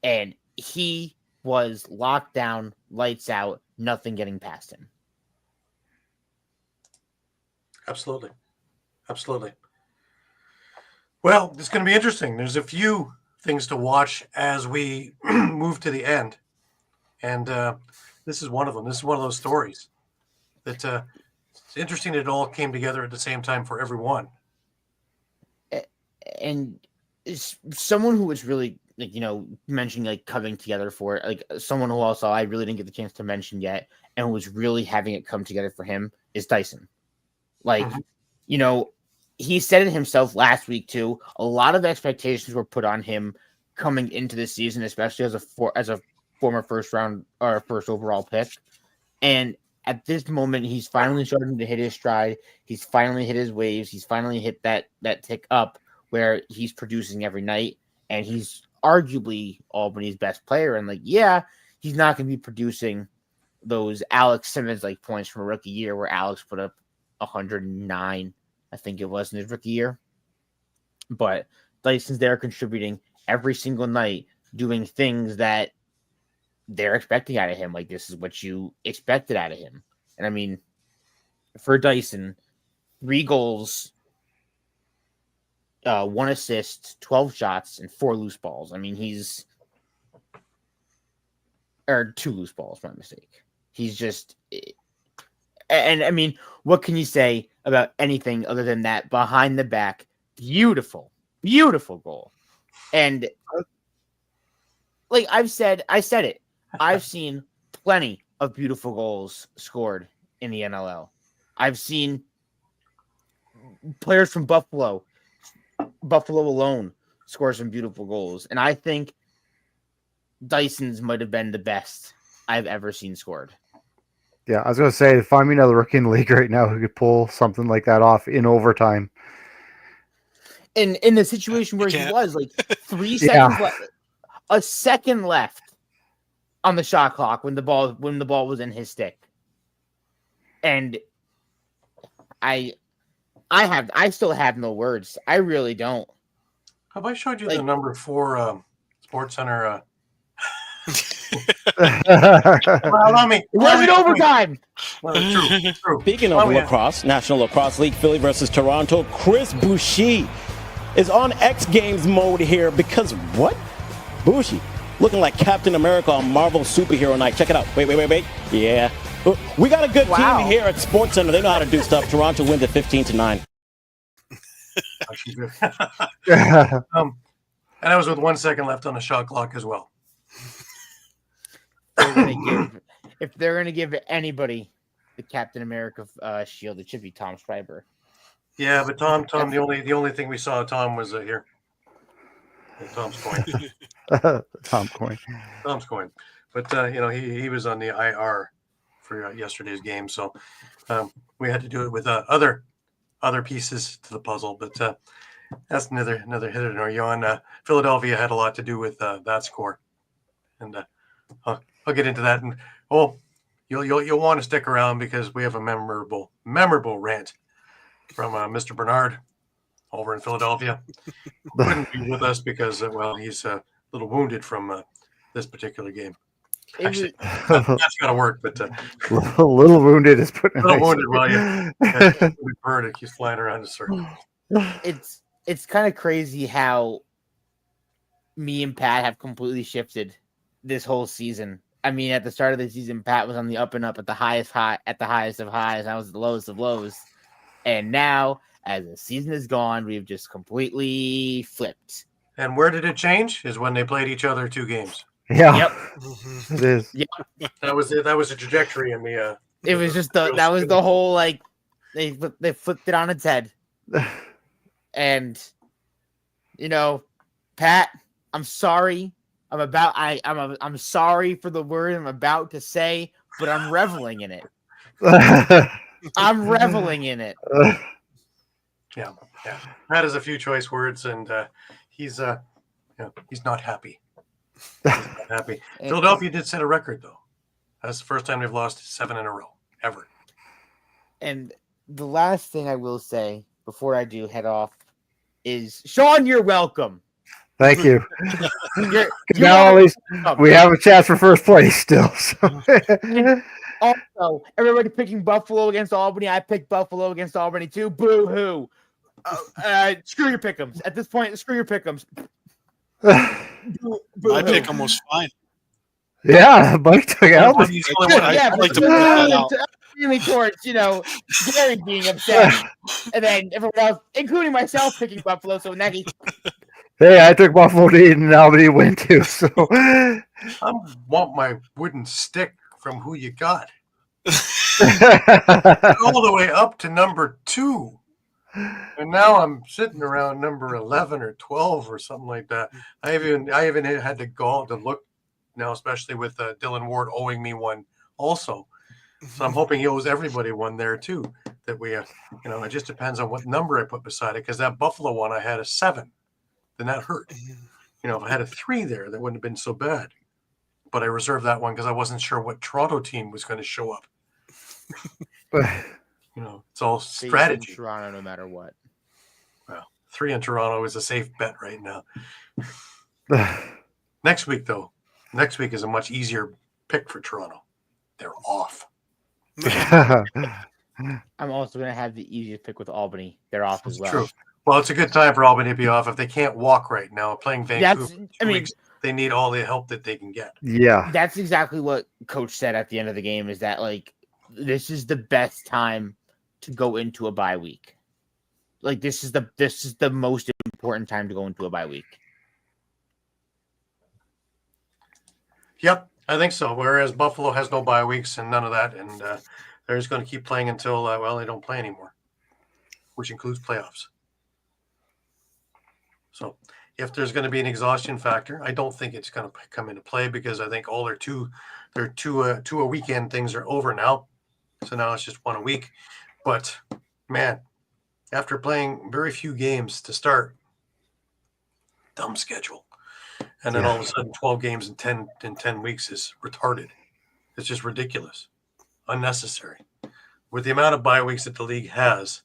And he was locked down, lights out, nothing getting past him. Absolutely. Well, it's going to be interesting. There's a few things to watch as we move to the end. And this is one of them. This is one of those stories that it's interesting that it all came together at the same time for everyone. And someone who was really, mentioning like coming together for it, like someone who also I really didn't get the chance to mention yet, and who was really having it come together for him is Dyson. Like, he said it himself last week too. A lot of expectations were put on him coming into the season, especially as a former first round or first overall pick. And at this moment, he's finally starting to hit his stride. He's finally hit his waves. He's finally hit that tick up where he's producing every night, and he's arguably Albany's best player. And like, yeah, he's not going to be producing those Alex Simmons like points from a rookie year where Alex put up 109, I think it was in his rookie year. But Dyson's there contributing every single night, doing things that they're expecting out of him. Like, this is what you expected out of him. And I mean, for Dyson, 3 goals, 1 assist, 12 shots, and 4 loose balls. I mean, or 2 loose balls, my mistake. He's just, and I mean, what can you say about anything other than that behind the back, beautiful goal? And like I said it. I've seen plenty of beautiful goals scored in the NLL. I've seen players from Buffalo alone score some beautiful goals. And I think Dyson's might have been the best I've ever seen scored. Yeah, I was going to say, find me another rookie in the league right now who could pull something like that off in overtime. In the situation where he was, like 3 seconds left, a second left on the shot clock when the ball was in his stick. And I still have no words. I really don't. Have I showed you the number 4 Sports Center? Allow me. It wasn't overtime. True. Speaking of lacrosse, National Lacrosse League, Philly versus Toronto, Chris Boucher is on X Games mode here because what? Boucher looking like Captain America on Marvel Superhero Night. Check it out. Wait. Yeah. We got a good team here at Sports Center. They know how to do stuff. Toronto wins at 15-9. And that was with 1 second left on the shot clock as well. If they're going to give anybody the Captain America shield, it should be Tom Schreiber. Yeah, but Tom, the only thing we saw of Tom was here. Tom's coin. Tom's coin. But he was on the IR for yesterday's game, so we had to do it with other pieces to the puzzle. But that's another hit in our yawn. Philadelphia had a lot to do with that score, and I'll get into that. And you'll want to stick around because we have a memorable rant from Mr. Bernard over in Philadelphia. Couldn't be with us because he's a little wounded from this particular game. Actually, that's got to work, but a little wounded is putting. A little wounded. Well, yeah, bird it keeps flying around the circle. It's kind of crazy how me and Pat have completely shifted this whole season. I mean, at the start of the season, Pat was on the up and up at the highest of highs. I was at the lowest of lows. And now, as the season is gone, we've just completely flipped. And where did it change? Is when they played each other 2 games. Yeah. Yep. It is. Yep. That was it. That was a trajectory in the. It was just that was the whole they flipped it on its head. And Pat, I'm sorry. I'm sorry for the word I'm about to say, but I'm reveling in it. I'm reveling in it. Yeah. That is a few choice words, and he's not happy. Philadelphia did set a record, though. That's the first time they've lost 7 in a row ever. And the last thing I will say before I do head off is, Shawn, you're welcome. Thank you. You're now at least we have a chance for first place still. So. Also, everybody picking Buffalo against Albany. I picked Buffalo against Albany too. Boo hoo. Screw your pick'ems. At this point, screw your pick'ems. My pick was fine. Yeah, Mike took out. I'd like to point that out. Really towards Gary being upset, and then everyone else, including myself, picking Buffalo. So Nagy. Hey, I took Buffalo to eat and Albany win too. So I want my wooden stick from who you got. All the way up to number 2. And now I'm sitting around number 11 or 12 or something like that. I even had to go to look now, especially with Dylan Ward owing me one also. So I'm hoping he owes everybody one there too. That we, it just depends on what number I put beside it. Because that Buffalo one, I had a 7, then that hurt. If I had a 3 there, that wouldn't have been so bad. But I reserved that one because I wasn't sure what Toronto team was going to show up. It's all strategy. Toronto, no matter what. Well, 3 in Toronto is a safe bet right now. Next week, though. Next week is a much easier pick for Toronto. They're off. I'm also going to have the easiest pick with Albany. They're off as well. True. Well, it's a good time for Albany to be off. If they can't walk right now, playing Vancouver in 2 weeks, they need all the help that they can get. Yeah. That's exactly what Coach said at the end of the game, is that, this is the best time to go into a bye week. This is the most important time to go into a bye week. Yep, I think so. Whereas Buffalo has no bye weeks and none of that, and they're just going to keep playing until they don't play anymore, which includes playoffs. So if there's going to be an exhaustion factor, I don't think it's going to come into play because I think all their two a weekend things are over now. So now it's just 1 a week. But man, after playing very few games to start, dumb schedule. And then all of a sudden 12 games in 10 weeks is retarded. It's just ridiculous. Unnecessary. With the amount of bye weeks that the league has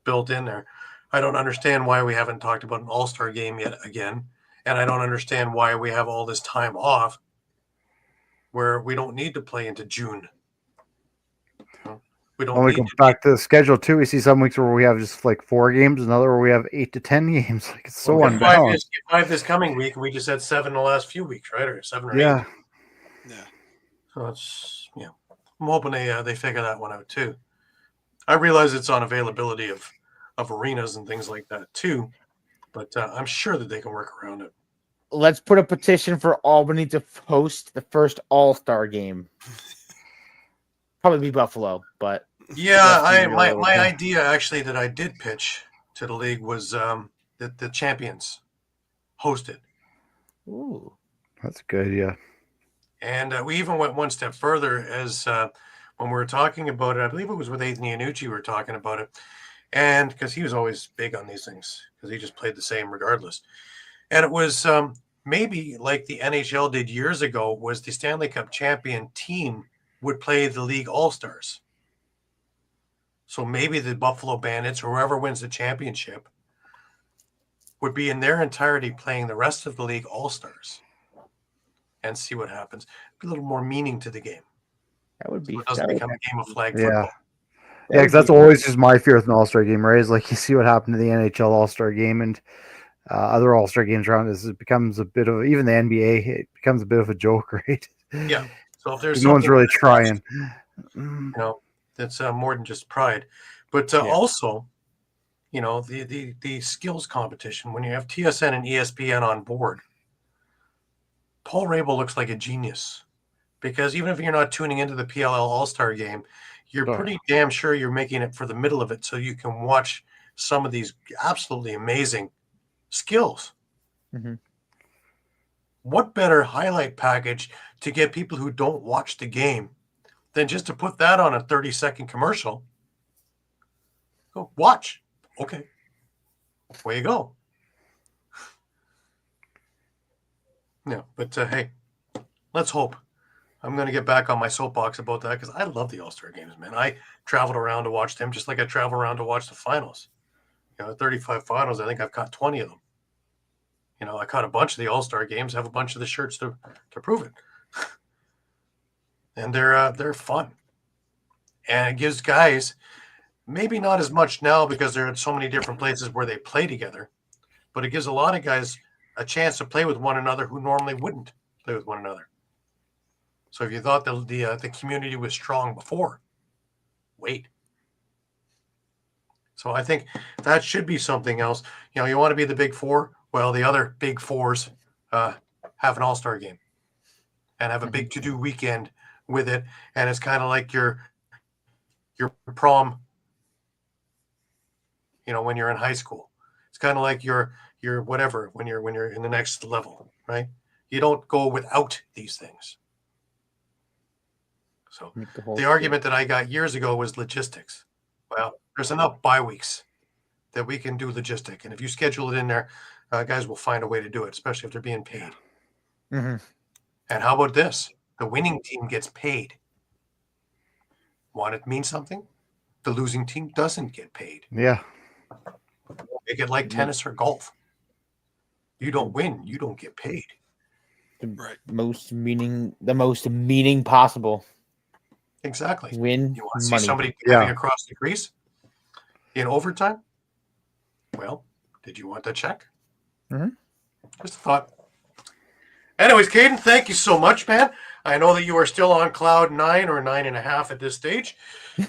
built in there, I don't understand why we haven't talked about an all-star game yet again. And I don't understand why we have all this time off where we don't need to play into June. We don't. When we go back to the schedule too, we see some weeks where we have just 4 games, another where we have 8 to 10 games. It's so unbalanced. 5 this coming week, and we just had 7 the last few weeks, right? Or 7 or 8. Yeah. So it's I'm hoping they figure that one out too. I realize it's on availability of arenas and things like that too, but I'm sure that they can work around it. Let's put a petition for Albany to host the first All-Star game. Probably be Buffalo, but my idea actually that I did pitch to the league was that the champions hosted. Ooh, that's a good idea. And we even went one step further as when we were talking about it. I believe it was with Ethan Iannucci we were talking about it, and because he was always big on these things because he just played the same regardless. And it was maybe like the NHL did years ago, was the Stanley Cup champion team would play the league all-stars. So maybe the Buffalo Bandits or whoever wins the championship would be in their entirety playing the rest of the league all-stars and see what happens. A little more meaning to the game. That would be. So it doesn't become a game of flag football. Yeah, because that's always just my fear with an all-star game, right? Is you see what happened to the NHL all-star game and other all-star games around this. It becomes a bit of, even the NBA, it becomes a bit of a joke, right? Yeah. So if there's no one's really trying, that's more than just pride, but also, the skills competition. When you have TSN and ESPN on board, Paul Rabel looks like a genius because even if you're not tuning into the PLL All-Star game, you're pretty damn sure you're making it for the middle of it so you can watch some of these absolutely amazing skills. Mm-hmm. What better highlight package to get people who don't watch the game than just to put that on a 30-second commercial? Go watch. Okay. Away you go. Yeah, but hey, let's hope. I'm going to get back on my soapbox about that because I love the All-Star games, man. I traveled around to watch them just like I travel around to watch the finals. 35 finals, I think I've caught 20 of them. I caught a bunch of the All-Star games, have a bunch of the shirts to prove it. And they're fun. And it gives guys, maybe not as much now because they're in so many different places where they play together, but it gives a lot of guys a chance to play with one another who normally wouldn't play with one another. So if you thought the community was strong before, wait. So I think that should be something else. You want to be the big four? Well, the other big fours have an all-star game and have a big to-do weekend with it. And it's kind of like your prom, when you're in high school. It's kind of like your whatever when you're in the next level, right? You don't go without these things. So Make the whole the argument that I got years ago was logistics. Well, there's enough bye weeks that we can do logistic. And if you schedule it in there, guys will find a way to do it, especially if they're being paid. Mhm. And how about this? The winning team gets paid. Want it to mean something? The losing team doesn't get paid. Yeah. Make it like tennis or golf. You don't win, you don't get paid. Right. the most meaning possible. Exactly. Win You want to money. see somebody Yeah. having across the crease in overtime? Well, did you want that check? Mhm. Just a thought. Anyways, Caden, thank you so much, man. I know that you are still on cloud 9 or 9.5 at this stage.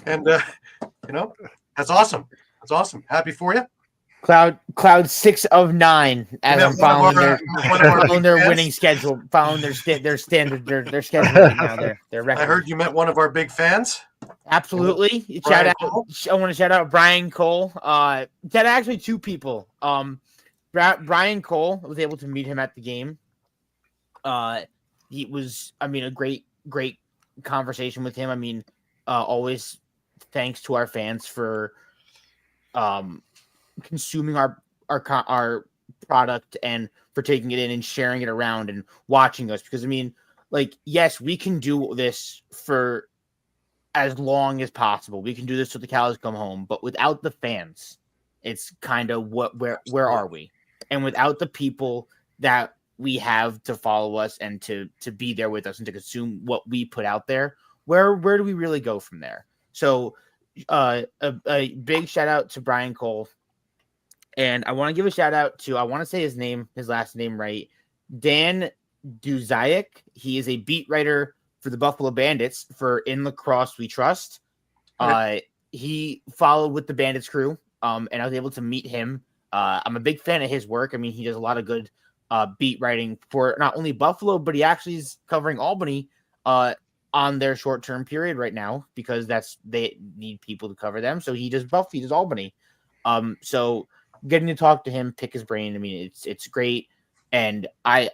And, that's awesome. That's awesome. Happy for you. Cloud 6 of 9 as met I'm following one of our following big their fans. winning schedule, following their standard their schedule right now. Their record. I heard you met one of our big fans. Absolutely. Brian Shout out. Cole? I want to shout out Brian Cole. That actually two people. Brian Cole, I was able to meet him at the game. He was, a great conversation with him. Always thanks to our fans for consuming our product and for taking it in and sharing it around and watching us, because yes, we can do this for as long as possible. We can do this till the cows come home, but without the fans, it's kind of where are we? And without the people that we have to follow us and to be there with us and to consume what we put out there, where do we really go from there? So a big shout out to Brian Cole. And I want to give a shout out to, I want to say his last name right, Dan Duzayak. He is a beat writer for the Buffalo Bandits for In Lacrosse We Trust. He followed with the Bandits crew, and I was able to meet him. I'm a big fan of his work. He does a lot of good beat writing for not only Buffalo, but he actually is covering Albany on their short-term period right now, because they need people to cover them. So he does Albany. So getting to talk to him, pick his brain, it's great. And I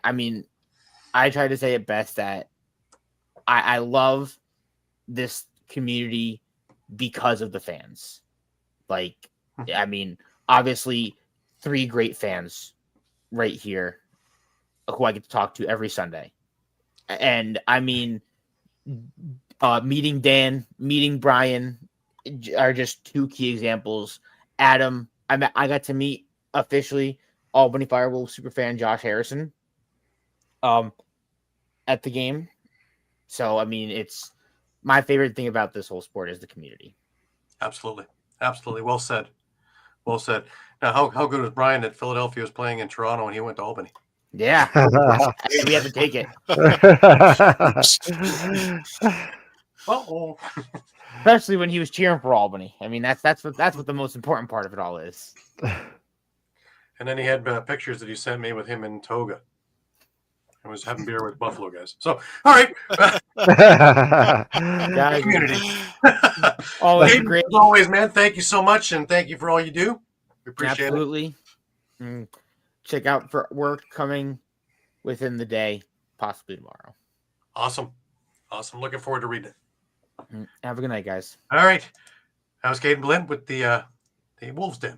try to say it best that I love this community because of the fans. Obviously 3 great fans right here who I get to talk to every Sunday. And meeting Dan, meeting Brian are just 2 key examples. Adam, I got to meet officially Albany Firewolves superfan Josh Harrison at the game. So, it's my favorite thing about this whole sport is the community. Absolutely. Absolutely. Well said. Well said. Now, how good was Brian that Philadelphia was playing in Toronto and he went to Albany? Yeah. We have to take it. Uh-oh. Especially when he was cheering for Albany. That's what the most important part of it all is. And then he had pictures that he sent me with him in toga. I was having beer with Buffalo guys. So, all right. Guys, Community. always Caden, great. as always, man, thank you so much, and thank you for all you do. We appreciate Absolutely. Check out for work coming within the day, possibly tomorrow. it. Awesome. Looking forward to reading it. Have a good night, guys. All right. That was Caden Balint with the Wolves Den.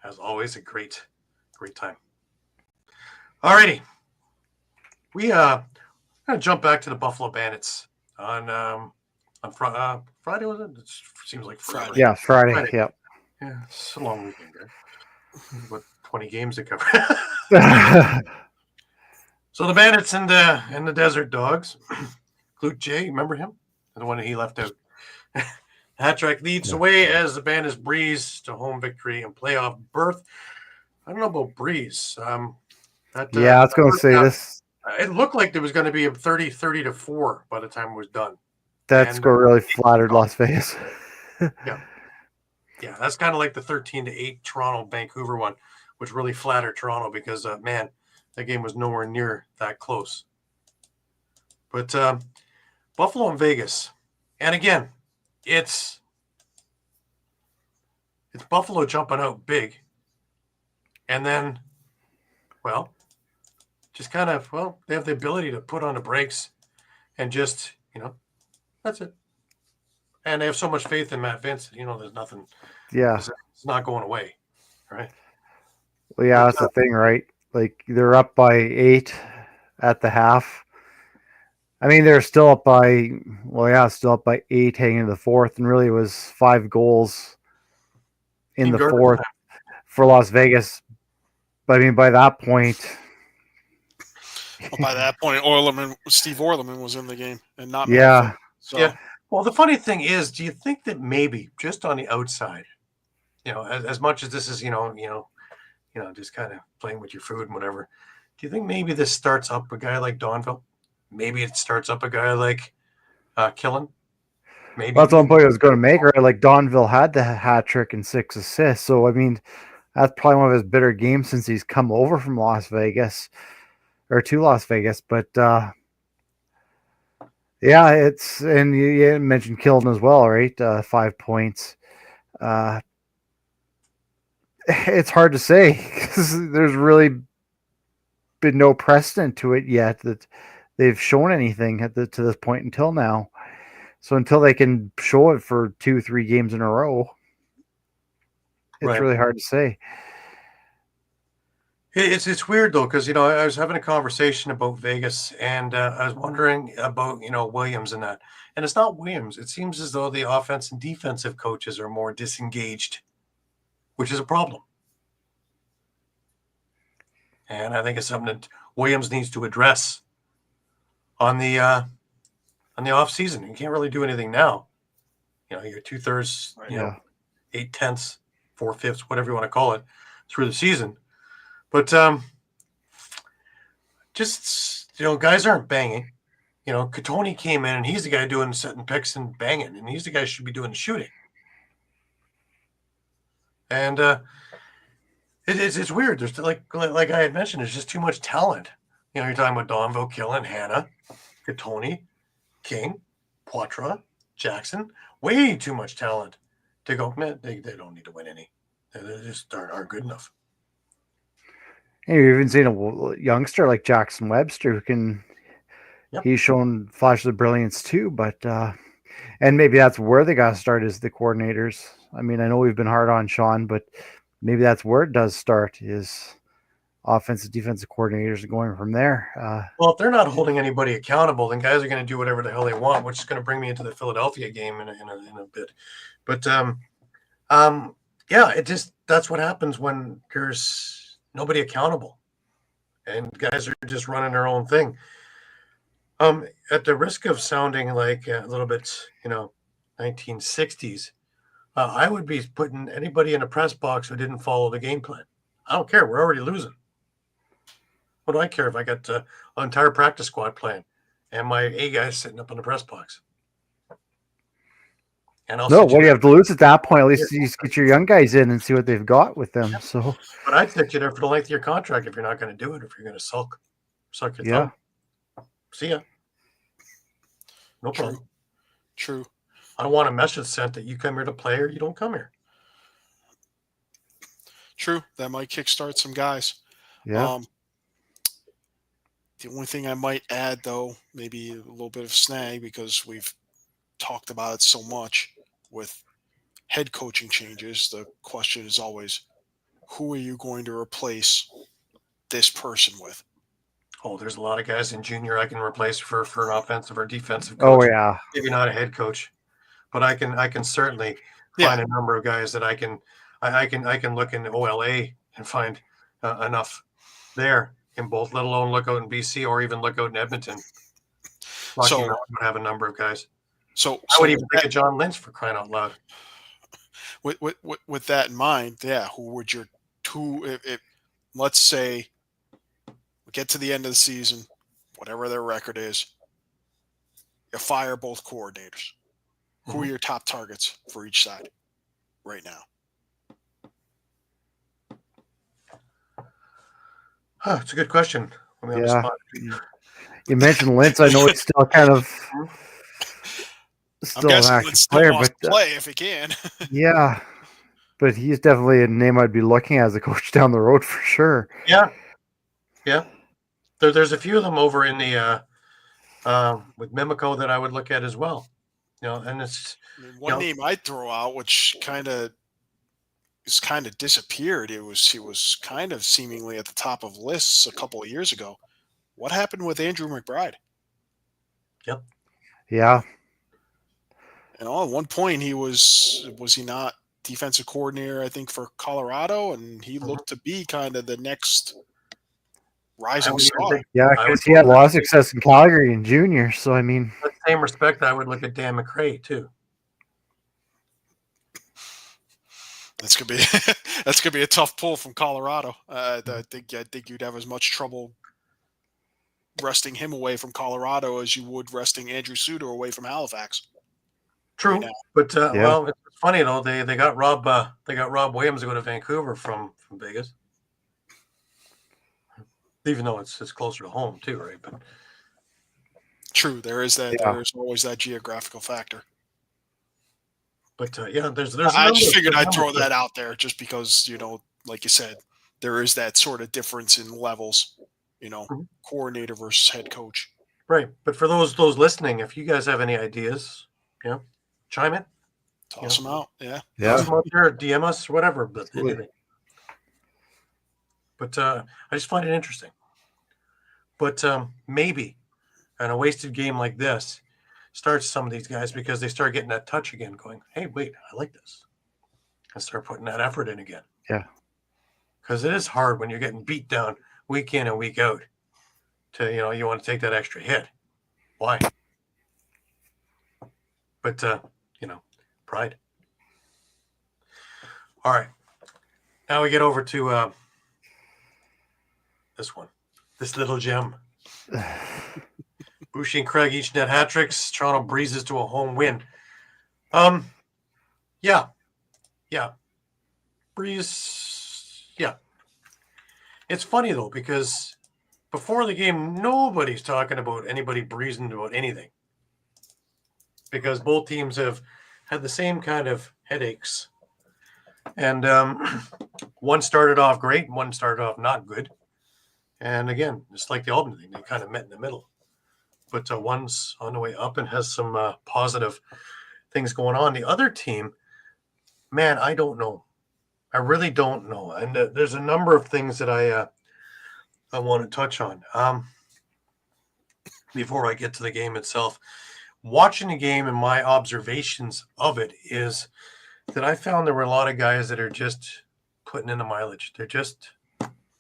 As always, a great time. All righty. We gonna jump back to the Buffalo Bandits on Friday, was it? It seems like Friday. Yeah, Friday. Yep. Yeah, it's a long weekend, guys. What 20 games to cover. So the Bandits and the Desert Dogs. Luke J, remember him? The one that he left out. Hat trick leads the way as the Bandits breeze to home victory and playoff berth. I don't know about breeze. I was going to say this. It looked like there was going to be a 30-4 by the time it was done. That score really flattered Las Vegas. Yeah, that's kind of like the 13-8 Toronto Vancouver one, which really flattered Toronto because man, that game was nowhere near that close. But Buffalo and Vegas, and again, it's Buffalo jumping out big, and then, just kind of, they have the ability to put on the brakes and just, That's it. And they have so much faith in Matt Vince. There's nothing. Yeah. It's not going away, right? Well, yeah, that's the thing, right? Like they're up by 8 at the half. I mean, they're still up by still up by 8 heading into the fourth, and really it was 5 goals in the fourth for Las Vegas. But I mean, by that point, Steve Orleman was in the game and not yeah. So. Yeah. Well, the funny thing is, do you think that maybe just on the outside, as much as this is, just kind of playing with your food and whatever, do you think maybe this starts up a guy like Donville? Maybe it starts up a guy like Killen? Maybe. That's one point I was going to make. Right? Like Donville had the hat trick and 6 assists. So, I mean, that's probably one of his better games since he's come over from Las Vegas or to Las Vegas. But, yeah, and you mentioned Kilden as well, right? 5 points. It's hard to say because there's really been no precedent to it yet that they've shown anything to this point until now. So until they can show it for 2-3 games in a row, it's really hard to say. It's weird though, because I was having a conversation about Vegas, and I was wondering about Williams and that, and it's not Williams. It seems as though the offense and defensive coaches are more disengaged, which is a problem. And I think it's something that Williams needs to address on the off season. You can't really do anything now. You're 2/3, 8/10, 4/5, whatever you want to call it, through the season. But guys aren't banging. Katoni came in and he's the guy doing setting picks and banging, and he's the guy who should be doing the shooting. And it's weird. There's like I had mentioned, there's just too much talent. You're talking about Donville, Killen, Hanna, Katoni, King, Poitras, Jackson. Way too much talent to go. Man, they don't need to win any. They just aren't good enough. And you've even seen a youngster like Jackson Webster who can. Yep. He's shown flashes of brilliance too, but and maybe that's where they got to start as the coordinators. I mean, I know we've been hard on Shawn, but maybe that's where it does start is offensive, defensive coordinators going from there. Well, if they're not holding anybody accountable, then guys are going to do whatever the hell they want, which is going to bring me into the Philadelphia game in a bit. But that's what happens when there's nobody accountable and guys are just running their own thing. At the risk of sounding like a little bit, 1960s, I would be putting anybody in a press box who didn't follow the game plan. I don't care. We're already losing. What do I care if I got an entire practice squad playing and my A guys sitting up in the press box? And what do you have to lose at that point? At least you just get your young guys in and see what they've got with them. So, but I'd sit you there for the length of your contract if you're not going to do it. If you're going to suck your thumb. See ya. No problem. True. I don't want a message sent that you come here to play or you don't come here. True. That might kickstart some guys. Yeah. The only thing I might add, though, maybe a little bit of snag because we've talked about it so much with head coaching changes. The question is always, who are you going to replace this person with? Oh, there's a lot of guys in junior I can replace for an offensive or defensive coach. Oh, yeah. Maybe not a head coach, but I can certainly find a number of guys that I can look in OLA and find enough there in both, let alone look out in BC or even look out in Edmonton. Rocky Mountain would have a number of guys. So I would even think of John Lynch for crying out loud. With that in mind, who would your two? If let's say we get to the end of the season, whatever their record is, you fire both coordinators. Who are your top targets for each side right now? It's a good question. You mentioned Lentz. I know it's still kind of I'm guessing Lentz still wants to play if he can. Yeah, but he's definitely a name I'd be looking at as a coach down the road for sure. Yeah. There's a few of them over in the with Mimico that I would look at as well. and it's I mean, one name I'd throw out, which kind of disappeared. He was kind of seemingly at the top of lists a couple of years ago. What happened with Andrew McBride? Yep. Yeah. At one point he was he not defensive coordinator, I think, for Colorado, and he looked to be kind of the next rising star. Yeah, because he had a lot of success in Calgary in junior. So I mean, with the same respect, I would look at Dan McRae too. That's gonna be a tough pull from Colorado. I think you'd have as much trouble wresting him away from Colorado as you would wresting Andrew Suter away from Halifax. True, right but well, it's funny though. They got Rob Williams to go to Vancouver from Vegas, even though it's closer to home too, right? But true, there is that. Yeah. There is always that geographical factor. But there's. I just figured I'd throw that out there, just because like you said, there is that sort of difference in levels. Coordinator versus head coach. Right, but for those listening, if you guys have any ideas, chime in. Toss them out. Yeah. Toss them out there, DM us, whatever. But I just find it interesting. But maybe, and a wasted game like this starts some of these guys because they start getting that touch again, going, hey, wait, I like this. And start putting that effort in again. Yeah. Because it is hard when you're getting beat down week in and week out to, you want to take that extra hit. Why? But, pride. All right. Now we get over to this one, this little gem. Boucher and Craig each net hat tricks. Toronto breezes to a home win. Yeah. Breeze. Yeah. It's funny though, because before the game, nobody's talking about anybody breezing about anything, because both teams have had the same kind of headaches, and one started off great, one started off not good, and again, just like the Albany thing, they kind of met in the middle. But one's on the way up and has some positive things going on. The other team, man, I don't know. I really don't know. And there's a number of things that I want to touch on before I get to the game itself. Watching the game and my observations of it is that I found there were a lot of guys that are just putting in the mileage.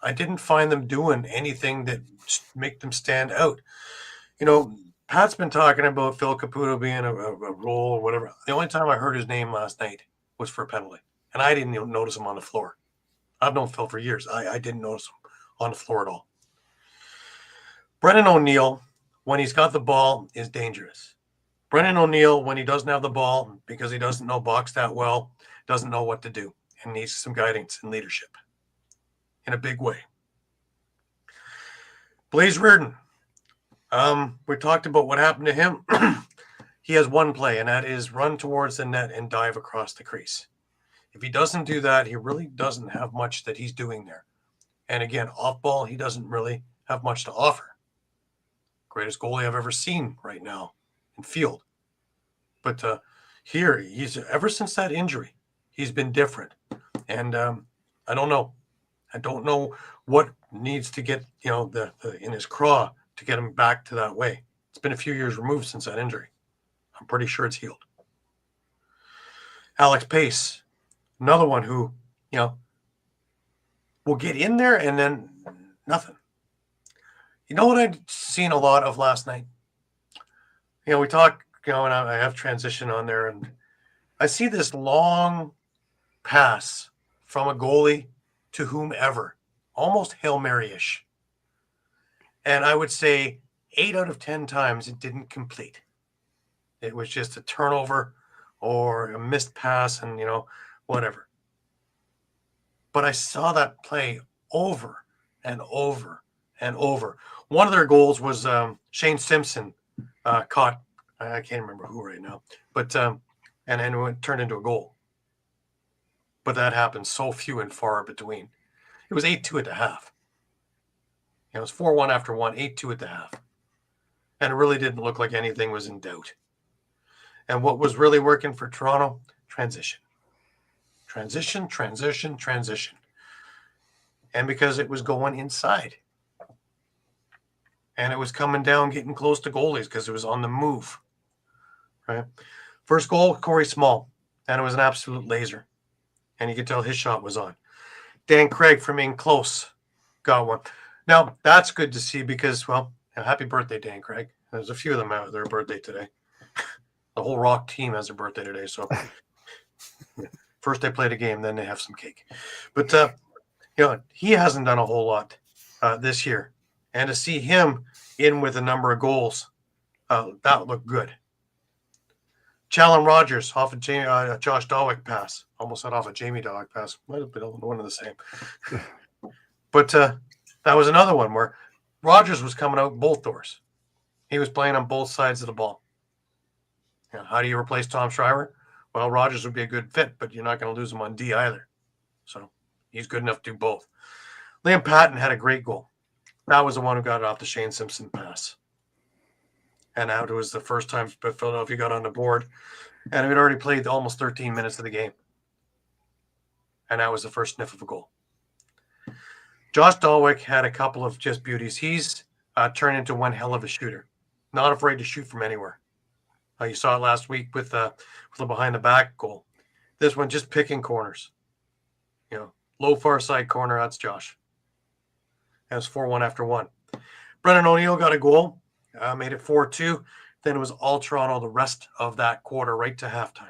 I didn't find them doing anything that make them stand out. Pat's been talking about Phil Caputo being a role or whatever. The only time I heard his name last night was for a penalty, and I didn't even notice him on the floor. I've known Phil for years. I didn't notice him on the floor at all. Brennan O'Neill, when he's got the ball, is dangerous. Brennan O'Neill, when he doesn't have the ball, because he doesn't know box that well, doesn't know what to do, and needs some guidance and leadership in a big way. Blaze Reardon. We talked about what happened to him. He has one play, and that is run towards the net and dive across the crease. If he doesn't do that, he really doesn't have much that he's doing there. And again, off ball, he doesn't really have much to offer. Greatest goalie I've ever seen right now in field. But here, he's ever since that injury, he's been different. And I don't know. I don't know what needs to get, the in his craw to get him back to that way. It's been a few years removed since that injury. I'm pretty sure it's healed. Alex Pace, another one who, will get in there and then nothing. You know what I'd seen a lot of last night? We talk, and I have transition on there, and I see this long pass from a goalie to whomever, almost Hail Mary-ish. And I would say 8 out of 10 times it didn't complete. It was just a turnover or a missed pass and, whatever. But I saw that play over and over and over. One of their goals was Shane Simpson caught, I can't remember who right now, but and then it turned into a goal. But that happened so few and far between. It was 8-2 at the half. It was 4-1 after 1, 8-2 at the half. And it really didn't look like anything was in doubt. And what was really working for Toronto? Transition. Transition, transition, transition. And because it was going inside. And it was coming down, getting close to goalies because it was on the move. Right? First goal, Corey Small. And it was an absolute laser. And you could tell his shot was on. Dan Craig from in close got one. Now, that's good to see because, well, happy birthday, Dan Craig. There's a few of them out their birthday today. The whole Rock team has their birthday today. So first they played a game, then they have some cake. But, he hasn't done a whole lot this year. And to see him in with a number of goals, that looked good. Challen Rogers off of Josh Dawick pass. Almost said off a Jamie Dawick pass. Might have been one of the same. But that was another one where Rogers was coming out both doors. He was playing on both sides of the ball. How do you replace Tom Schreiber? Well, Rogers would be a good fit, but you're not going to lose him on D either. So he's good enough to do both. Liam Patton had a great goal. That was the one who got it off the Shane Simpson pass. And out it was the first time Philadelphia got on the board. And we'd already played almost 13 minutes of the game. And that was the first sniff of a goal. Josh Dawick had a couple of just beauties. He's turned into one hell of a shooter. Not afraid to shoot from anywhere. You saw it last week with the behind-the-back goal. This one just picking corners. Low far side corner, that's Josh. That was 4-1 after one. Brennan O'Neill got a goal. Made it 4-2. Then it was all Toronto the rest of that quarter right to halftime.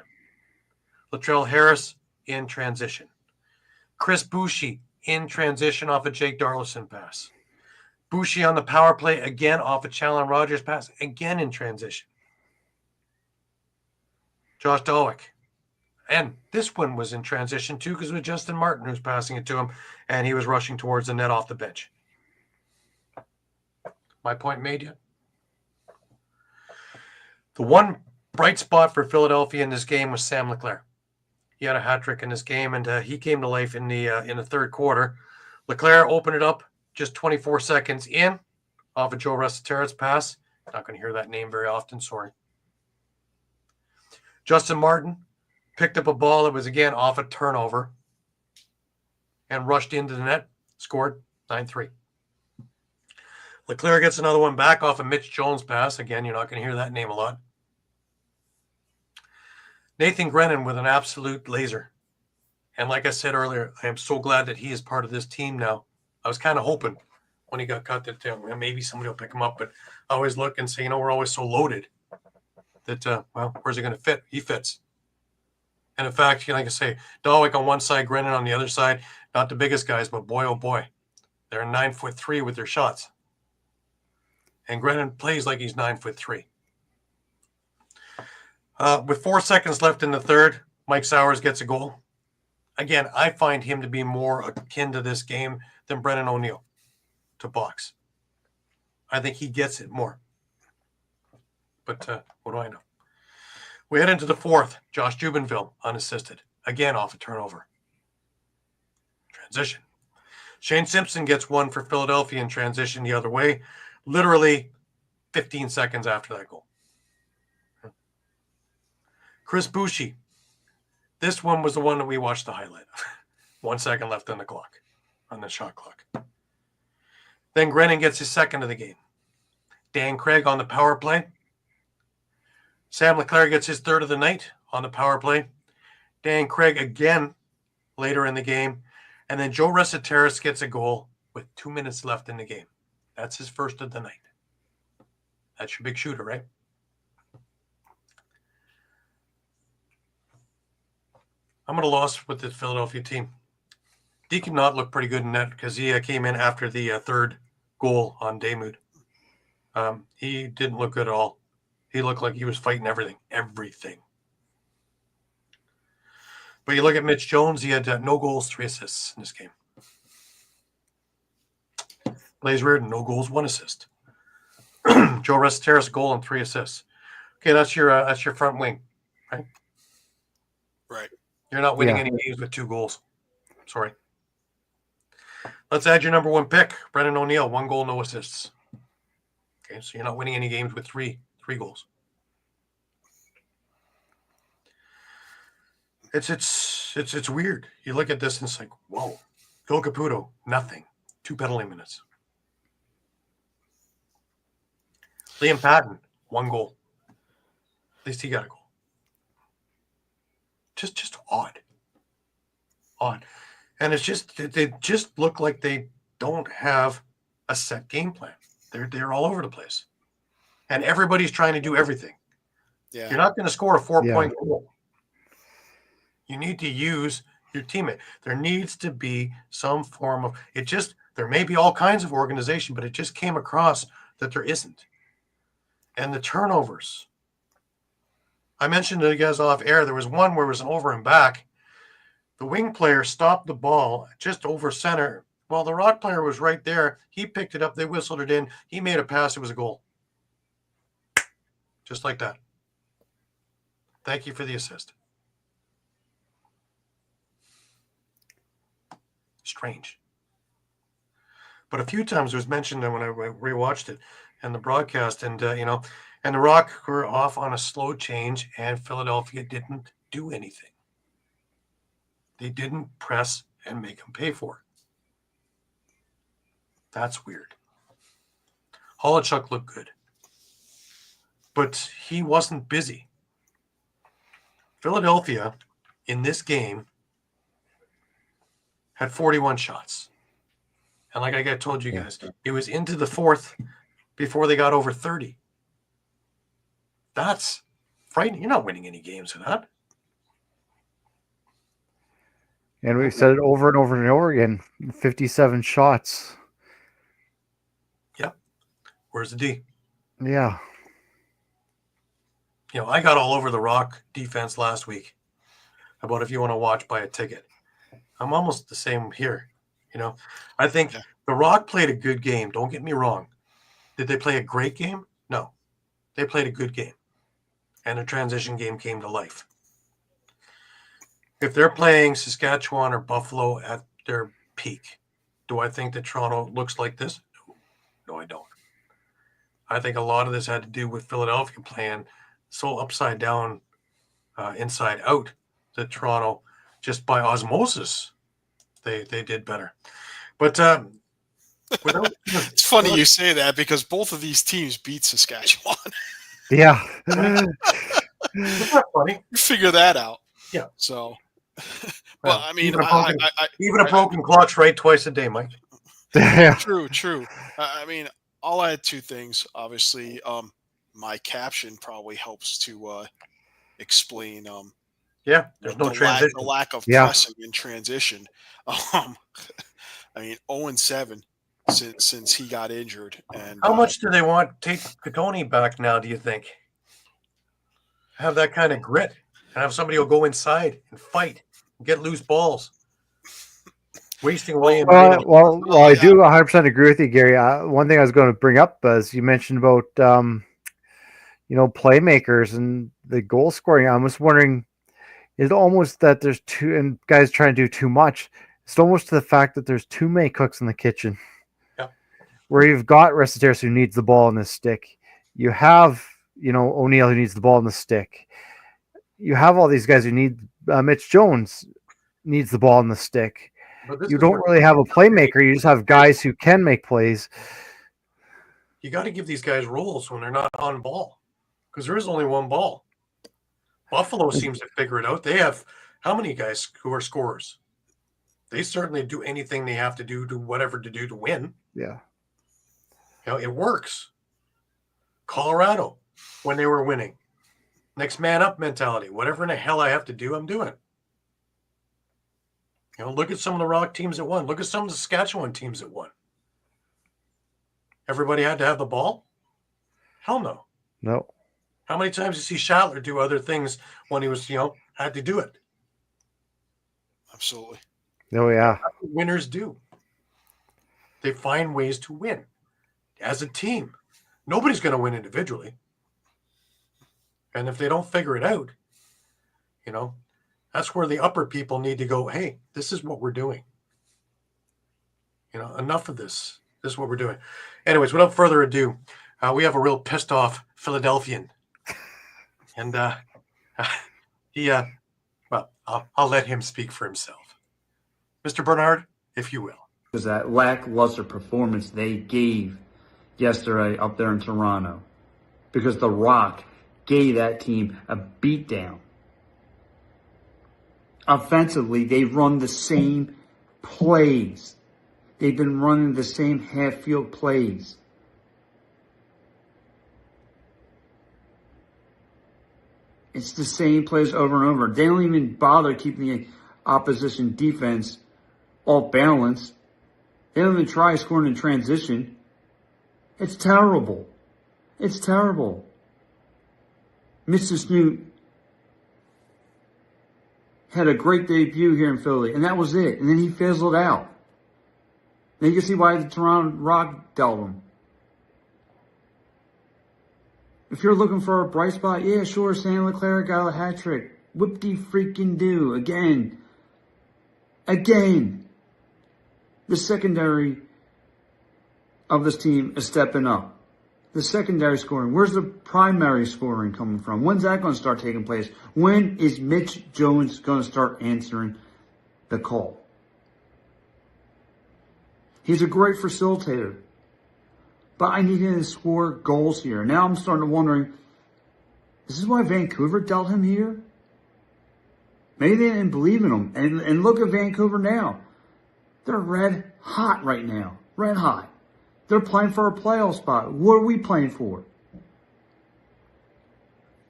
Latrell Harris in transition. Chris Boucher in transition off a Jake Darlison pass. Boucher on the power play again off a Challen Rogers pass, again in transition. Josh Dawick. And this one was in transition too because it was Justin Martin who's passing it to him and he was rushing towards the net off the bench. My point made yet? The one bright spot for Philadelphia in this game was Sam Leclerc. He had a hat trick in this game, and he came to life in the third quarter. Leclerc opened it up just 24 seconds in off of Joe Resetarit's pass. Not going to hear that name very often, sorry. Justin Martin picked up a ball that was, again, off a turnover and rushed into the net, scored 9-3. Leclerc gets another one back off a Mitch Jones pass. Again, you're not going to hear that name a lot. Nathan Grennan with an absolute laser. And like I said earlier, I am so glad that he is part of this team now. I was kind of hoping when he got cut that maybe somebody will pick him up, but I always look and say, we're always so loaded that, where's he going to fit? He fits. And in fact, like I say, Dawick on one side, Grennan on the other side, not the biggest guys, but boy, oh boy, they're 9'3" with their shots. And Grennan plays like he's 9'3". With 4 seconds left in the third, Mike Sowers gets a goal. Again, I find him to be more akin to this game than Brennan O'Neill to box. I think he gets it more. But what do I know? We head into the fourth. Josh Jubenville, unassisted. Again, off a turnover. Transition. Shane Simpson gets one for Philadelphia in transition the other way. Literally 15 seconds after that goal. Chris Boucher. This one was the one that we watched the highlight of. 1 second left on the clock, on the shot clock. Then Grennan gets his second of the game. Dan Craig on the power play. Sam Leclerc gets his third of the night on the power play. Dan Craig again later in the game. And then Joe Resetaris gets a goal with 2 minutes left in the game. That's his first of the night. That's your big shooter, right? I'm at a loss with the Philadelphia team. Deacon Knott looked pretty good in net because he came in after the third goal on Daymud. He didn't look good at all. He looked like he was fighting everything. But you look at Mitch Jones, he had no goals, 3 assists in this game. Blaze Reardon, no goals, 1 assist. Joe Resetaris, a goal and 3 assists. Okay, that's your front wing, right? Right. You're not winning any games with 2 goals. Sorry. Let's add your number 1 pick, Brennan O'Neill, 1 goal, no assists. Okay, so you're not winning any games with three goals. It's weird. You look at this and it's like, whoa. Phil Caputo, nothing. 2 penalty minutes. Liam Patton, 1 goal. At least he got a goal. Just odd. And it's just they just look like they don't have a set game plan. They're all over the place. And everybody's trying to do everything. Yeah. You're not going to score a 4-point goal. You need to use your teammate. There needs to be some form of it. There may be all kinds of organization, but it just came across that there isn't. And the turnovers. I mentioned to you guys off air, there was one where it was an over and back. The wing player stopped the ball just over center. Well, the Rock player was right there. He picked it up. They whistled it in. He made a pass. It was a goal. Just like that. Thank you for the assist. Strange. But a few times it was mentioned when I rewatched it and the broadcast, and and the Rock were off on a slow change, and Philadelphia didn't do anything. They didn't press and make them pay for it. That's weird. Holochuk looked good, but he wasn't busy. Philadelphia in this game had 41 shots. And like I told you guys, it was into the 4th before they got over 30. That's frightening. You're not winning any games with that. And we've said it over and over and over again. 57 shots. Yep. Where's the D? Yeah. I got all over the Rock defense last week about if you want to watch, buy a ticket. I'm almost the same here. I think the Rock played a good game. Don't get me wrong. Did they play a great game? No. They played a good game. And the transition game came to life. If they're playing Saskatchewan or Buffalo at their peak, do I think that Toronto looks like this? No, I don't. I think a lot of this had to do with Philadelphia playing so upside down, inside out, that Toronto, just by osmosis, they did better. But it's funny you say that because both of these teams beat Saskatchewan. Yeah. Isn't that funny? Figure that out. Yeah. So, well, I mean, even a broken clock's right twice a day, Mike. Yeah. True. I mean, I'll add 2 things. Obviously, my caption probably helps to explain. There's no transition. The lack of pressing in transition. I mean, 0-7 since he got injured. And how much do they want take Katoni back now? Do you think? Have that kind of grit and have somebody will go inside and fight, and get loose balls, wasting away. Well, I do 100% agree with you, Gary. One thing I was going to bring up, as you mentioned about playmakers and the goal scoring. I was wondering, is it almost that there's and guys trying to do too much? It's almost to the fact that there's too many cooks in the kitchen. Yeah. Where you've got Reciteris who needs the ball in the stick. You have, O'Neill who needs the ball in the stick. You have all these guys who need Mitch Jones needs the ball in the stick. You don't really have a playmaker. You just have guys who can make plays. You got to give these guys roles when they're not on ball, because there is only one ball. Buffalo seems to figure it out. They have how many guys who are scorers? They certainly do anything they have to do to win. Yeah. It works. Colorado, when they were winning, next man up mentality. Whatever in the hell I have to do, I'm doing. Look at some of the Rock teams that won. Look at some of the Saskatchewan teams that won. Everybody had to have the ball? Hell no. No. How many times did you see Schattler do other things when he was, had to do it? Absolutely. Oh, yeah. That's what winners do. They find ways to win as a team. Nobody's going to win individually. And if they don't figure it out, that's where the upper people need to go, hey, this is what we're doing. Enough of this. This is what we're doing. Anyways, without further ado, we have a real pissed off Philadelphian. And I'll let him speak for himself. Mr. Bernard, if you will. Was that lackluster performance they gave yesterday up there in Toronto, because The Rock gave that team a beatdown. Offensively, they run the same plays. They've been running the same half-field plays. It's the same plays over and over. They don't even bother keeping the opposition defense off balance. They don't even try scoring in transition. It's terrible. It's terrible. Mr. Snoot had a great debut here in Philly, and that was it. And then he fizzled out. Now you can see why the Toronto Rock dealt him. If you're looking for a bright spot, yeah, sure, Sam Leclerc got a hat trick. Whoop-de-freaking-do. Again. The secondary of this team is stepping up. The secondary scoring. Where's the primary scoring coming from? When's that going to start taking place? When is Mitch Jones going to start answering the call? He's a great facilitator. But I need him to score goals here. Now I'm starting to wondering, is this why Vancouver dealt him here? Maybe they didn't believe in him. And look at Vancouver now. They're red hot right now. Red hot. They're playing for a playoff spot. What are we playing for?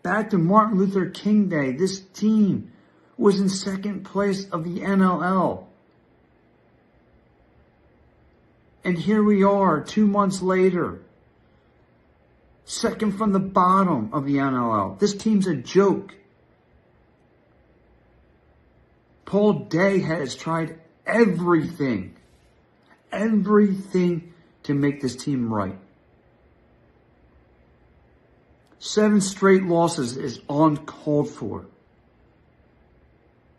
Back to Martin Luther King Day. This team was in second place of the NLL. And here we are 2 months later. Second from the bottom of the NLL. This team's a joke. Paul Day has tried everything to make this team right. 7 straight losses is uncalled for.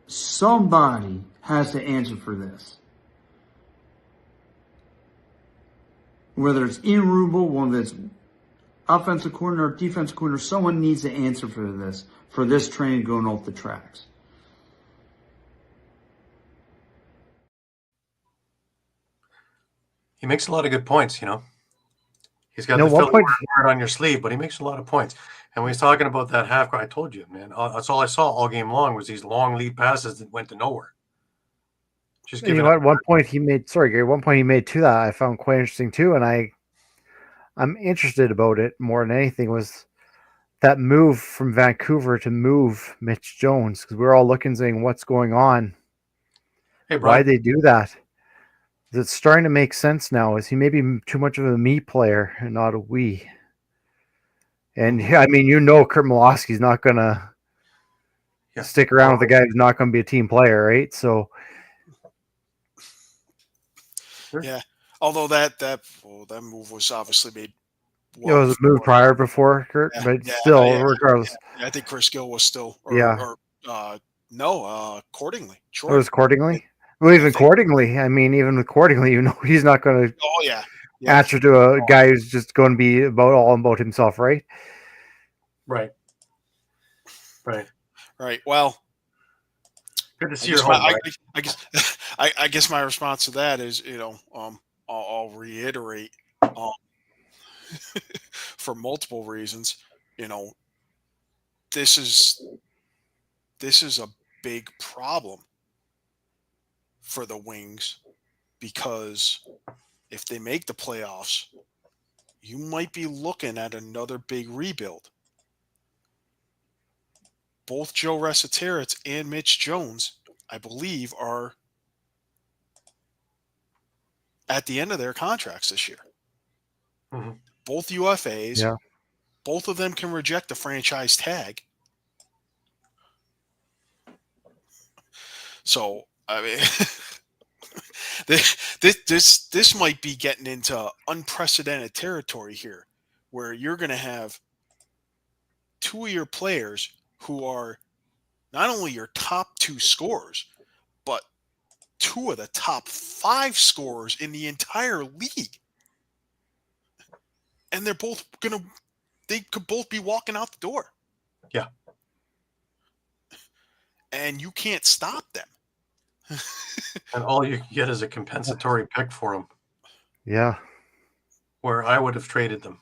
Somebody has to answer for this. Whether it's Ian Rubel, whether it's offensive coordinator or defensive coordinator, someone needs to answer for this train going off the tracks. He makes a lot of good points, you know. He's got the what Philly point- word on your sleeve, but he makes a lot of points. And when he's talking about that half court, I told you, man, that's all I saw all game long was these long lead passes that went to nowhere. Just You giving know, up. at one point he made, sorry, Gary, one point he made to that I found quite interesting too, and I'm interested about it more than anything was that move from Vancouver to move Mitch Jones, because we're all looking saying what's going on. Hey, Why Brian. they do that? It's starting to make sense now. Is he maybe too much of a me player and not a we? And I mean, you know, Kurt Milosky's not gonna stick around with a guy who's not going to be a team player, right? So, Yeah. Although that move was obviously made. it was a move prior before Kurt, but still, regardless. I think Chris Gill was still, Cordingly. It was Cordingly. Well, even Cordingly, I mean, even with Cordingly, you know, he's not going to answer to a guy who's just going to be all about himself, right? Right. Well, good to see your home. I guess my response to that is, you know, I'll reiterate, for multiple reasons, you know, this is a big problem for the Wings, because if they make the playoffs, you might be looking at another big rebuild. Both Joe Resetarits and Mitch Jones, I believe, are at the end of their contracts this year. Mm-hmm. Both UFAs. Yeah. Both of them can reject the franchise tag. So, I mean, this might be getting into unprecedented territory here, where you're going to have 2 of your players who are not only your top 2 scorers, but 2 of the top 5 scorers in the entire league. And they could both be walking out the door. Yeah. and you can't stop them. And all you get is a compensatory pick for them, Yeah. where I would have traded them.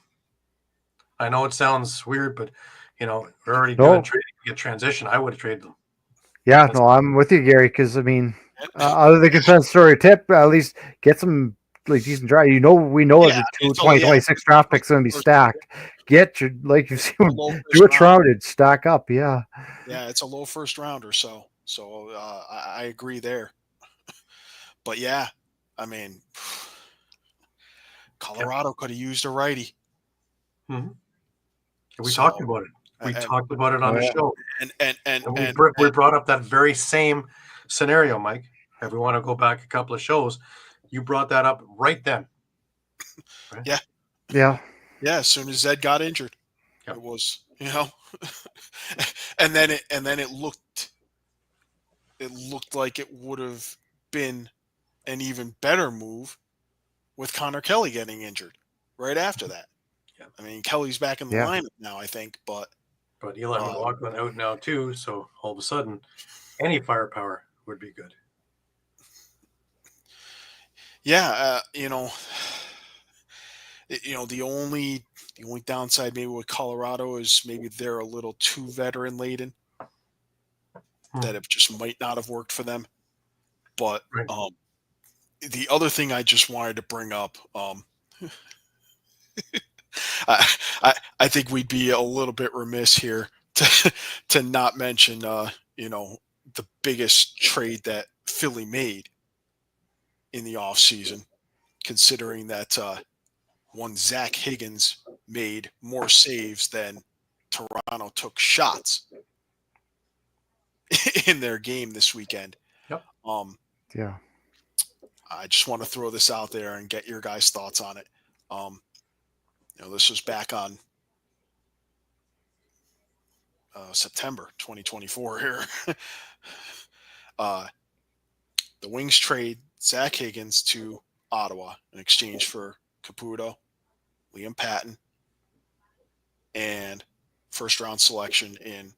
I know it sounds weird, but we're already No. doing trading to get transition. I would have traded them. Yeah, no, I'm with you, Gary, because, I mean, other than compensatory tip, at least get some decent draft. We know Yeah, the it's 2026 draft picks going to be stacked. Get your, like you see, do a Trout, stack up. Yeah. Yeah, it's a low first rounder, so I agree there. But yeah, I mean, Colorado could have used a righty. Mm-hmm. We talked about it. We talked about it on the show, and we brought up that very same scenario, Mike. If we want to go back a couple of shows, you brought that up right then. Right? Yeah. As soon as Zed got injured, it was and then it looked like it would have been an even better move with Connor Kelly getting injured right after that. Yeah. I mean, Kelly's back in the lineup now, I think, but Eli McLaughlin out now too, so all of a sudden, any firepower would be good. Yeah, the only downside maybe with Colorado is maybe they're a little too veteran laden. That it just might not have worked for them. But the other thing I just wanted to bring up, I think we'd be a little bit remiss here to not mention, the biggest trade that Philly made in the offseason, considering that one Zach Higgins made more saves than Toronto took shots in their game this weekend. Yep. I just want to throw this out there and get your guys' thoughts on it. This was back on September 2024 here. The Wings trade Zach Higgins to Ottawa in exchange for Caputo, Liam Patton, and first-round selection in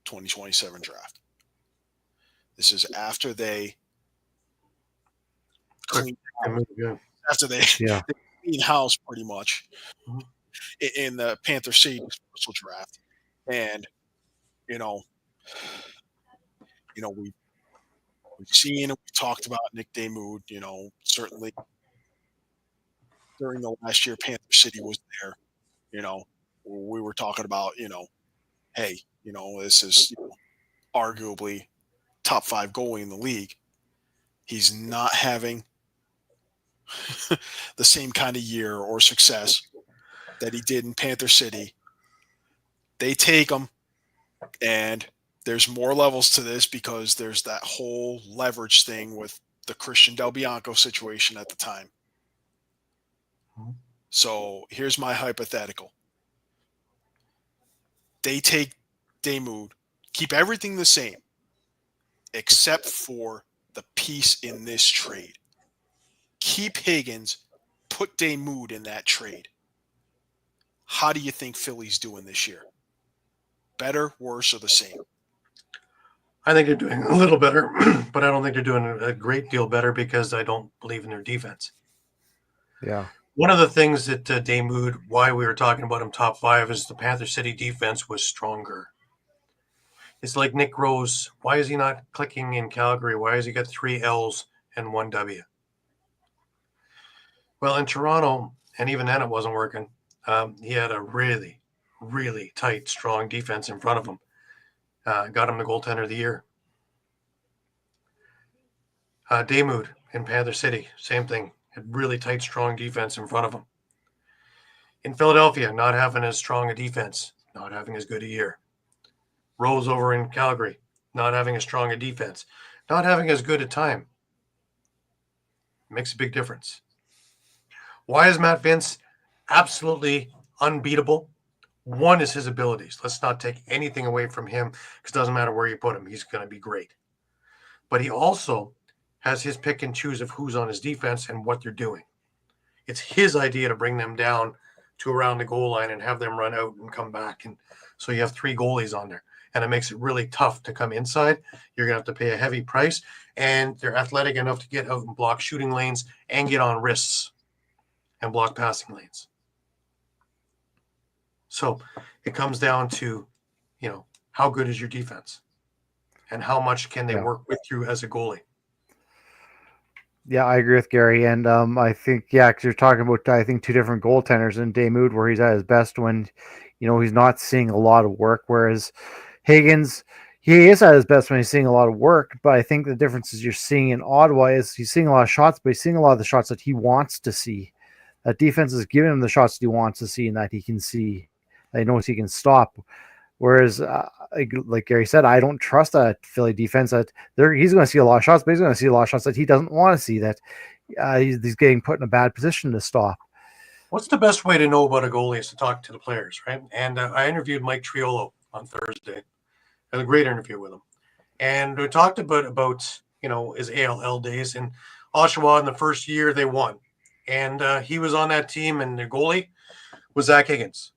2027 draft. This is after they cleaned house pretty much in the Panther City dispersal draft. And, we've seen and we've talked about Nick Damoud, certainly during the last year Panther City was there. We were talking about, hey, this is arguably top 5 goalie in the league. He's not having the same kind of year or success that he did in Panther City. They take him, and there's more levels to this because there's that whole leverage thing with the Christian Del Bianco situation at the time. So here's my hypothetical. They take Damoud, keep everything the same, except for the piece in this trade. Keep Higgins, put Damoud in that trade. How do you think Philly's doing this year? Better, worse, or the same? I think they're doing a little better, but I don't think they're doing a great deal better because I don't believe in their defense. Yeah. One of the things that Damoud, why we were talking about him top 5, is the Panther City defense was stronger. It's like Nick Rose. Why is he not clicking in Calgary? Why has he got 3 L's and 1 W? Well, in Toronto, and even then it wasn't working, he had a really, really tight, strong defense in front of him. Got him the goaltender of the year. Damoud in Panther City, same thing. Had really tight, strong defense in front of him. In Philadelphia, not having as strong a defense, not having as good a year. Rose over in Calgary, not having as strong a defense, not having as good a time. Makes a big difference. Why is Matt Vince absolutely unbeatable? One is his abilities. Let's not take anything away from him because it doesn't matter where you put him. He's going to be great. But he also has his pick and choose of who's on his defense and what they're doing. It's his idea to bring them down to around the goal line and have them run out and come back. And so you have 3 goalies on there. and it makes it really tough to come inside. You're going to have to pay a heavy price, and they're athletic enough to get out and block shooting lanes and get on wrists and block passing lanes. So it comes down to, how good is your defense and how much can they work with you as a goalie? Yeah, I agree with Gary. And I think, because you're talking about, I think, two different goaltenders in Damoud, where he's at his best when, he's not seeing a lot of work. Whereas Higgins, he is at his best when he's seeing a lot of work. But I think the difference is you're seeing in Ottawa is he's seeing a lot of shots, but he's seeing a lot of the shots that he wants to see. That defense is giving him the shots that he wants to see and that he can see. That he knows he can stop. Whereas, like Gary said, I don't trust that Philly defense. That he's going to see a lot of shots, but he's going to see a lot of shots that he doesn't want to see. That he's getting put in a bad position to stop. What's the best way to know about a goalie is to talk to the players, right? And I interviewed Mike Triolo on Thursday. I had a great interview with him, and we talked about his ALL days in Oshawa. In the first year, they won, and he was on that team, and their goalie was Zach Higgins.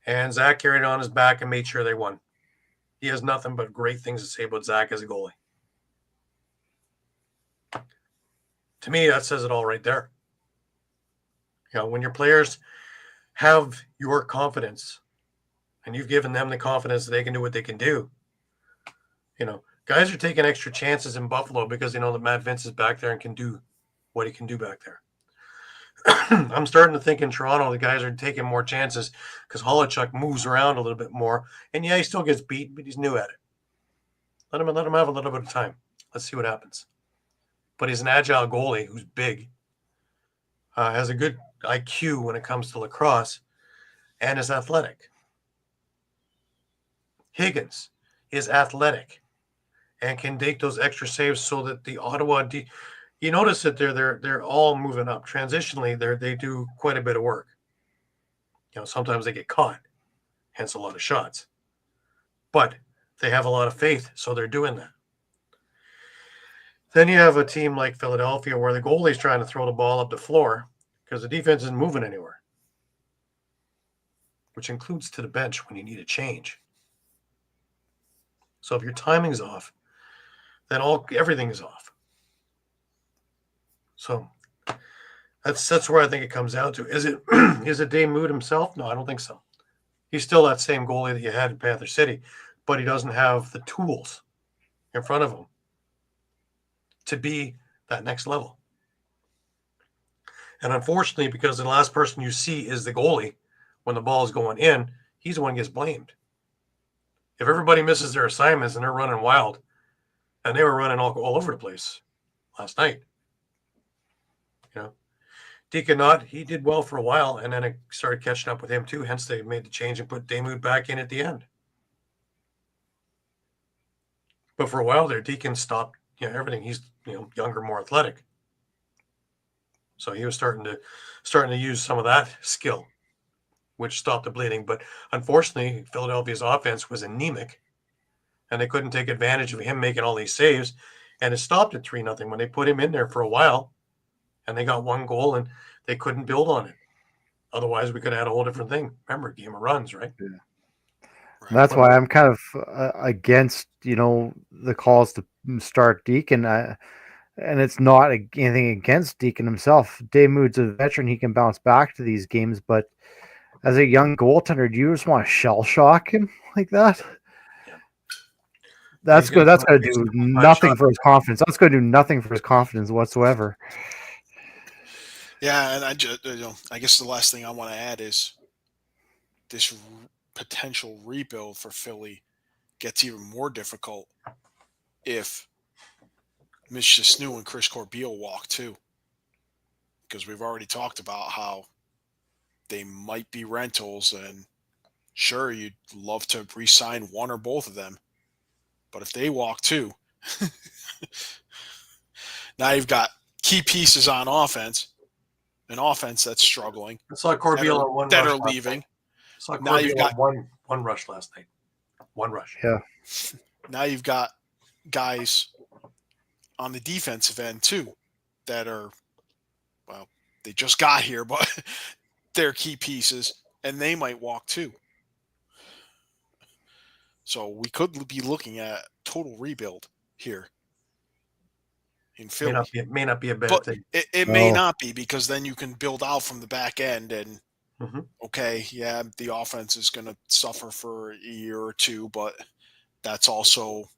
And Zach carried it on his back and made sure they won. He has nothing but great things to say about Zach as a goalie. To me, that says it all right there. When your players have your confidence and you've given them the confidence that they can do what they can do, guys are taking extra chances in Buffalo because they know that Matt Vince is back there and can do what he can do back there. I'm starting to think in Toronto, the guys are taking more chances because Holochuk moves around a little bit more. And he still gets beat, but he's new at it. Let him have a little bit of time. Let's see what happens. But he's an agile goalie who's big, has a good IQ when it comes to lacrosse, and is athletic. Higgins is athletic and can take those extra saves so that the Ottawa you notice that they're all moving up. Transitionally, they do quite a bit of work. Sometimes they get caught, hence a lot of shots. But they have a lot of faith, so they're doing that. Then you have a team like Philadelphia where the goalie's trying to throw the ball up the floor because the defense isn't moving anywhere, which includes to the bench when you need a change. So if your timing's off, then everything is off. So that's where I think it comes down to. Is it Dave Mood himself? No, I don't think so. He's still that same goalie that you had in Panther City, but he doesn't have the tools in front of him to be that next level. And unfortunately, because the last person you see is the goalie when the ball is going in, he's the one who gets blamed. If everybody misses their assignments and they're running wild, and they were running all over the place last night, Deacon Knott, he did well for a while, and then it started catching up with him too. Hence, they made the change and put Damoud back in at the end. But for a while there, Deacon stopped everything. He's younger, more athletic, so he was starting to use some of that skill, which stopped the bleeding. But unfortunately, Philadelphia's offense was anemic, and they couldn't take advantage of him making all these saves, and it stopped at 3-0 when they put him in there for a while. And they got one goal, and they couldn't build on it. Otherwise, we could have had a whole different thing. Remember, game of runs, right? Yeah. And that's why I'm kind of against, the calls to start Deacon. And it's not anything against Deacon himself. Dave Mood's a veteran. He can bounce back to these games. But as a young goaltender, do you just want to shell shock him like that? Yeah. That's good. That's going to do nothing for his confidence. That's going to do nothing for his confidence whatsoever. Yeah, and I guess the last thing I want to add is this potential rebuild for Philly gets even more difficult if Mitch Snew and Chris Corbeil walk too, because we've already talked about how they might be rentals, and sure, you'd love to re-sign one or both of them, but if they walk too, now you've got key pieces on offense. An offense that's struggling. I saw Corbeil on one that rush are leaving. I saw Corbeil now you've got one rush last night. One rush. Yeah. Now you've got guys on the defensive end too that are, well, they just got here, but they're key pieces, and they might walk too. So we could be looking at total rebuild here in Philly. May not be a bad But thing. it may not be, because then you can build out from the back end and, okay, yeah, the offense is going to suffer for a year or two, but that's also...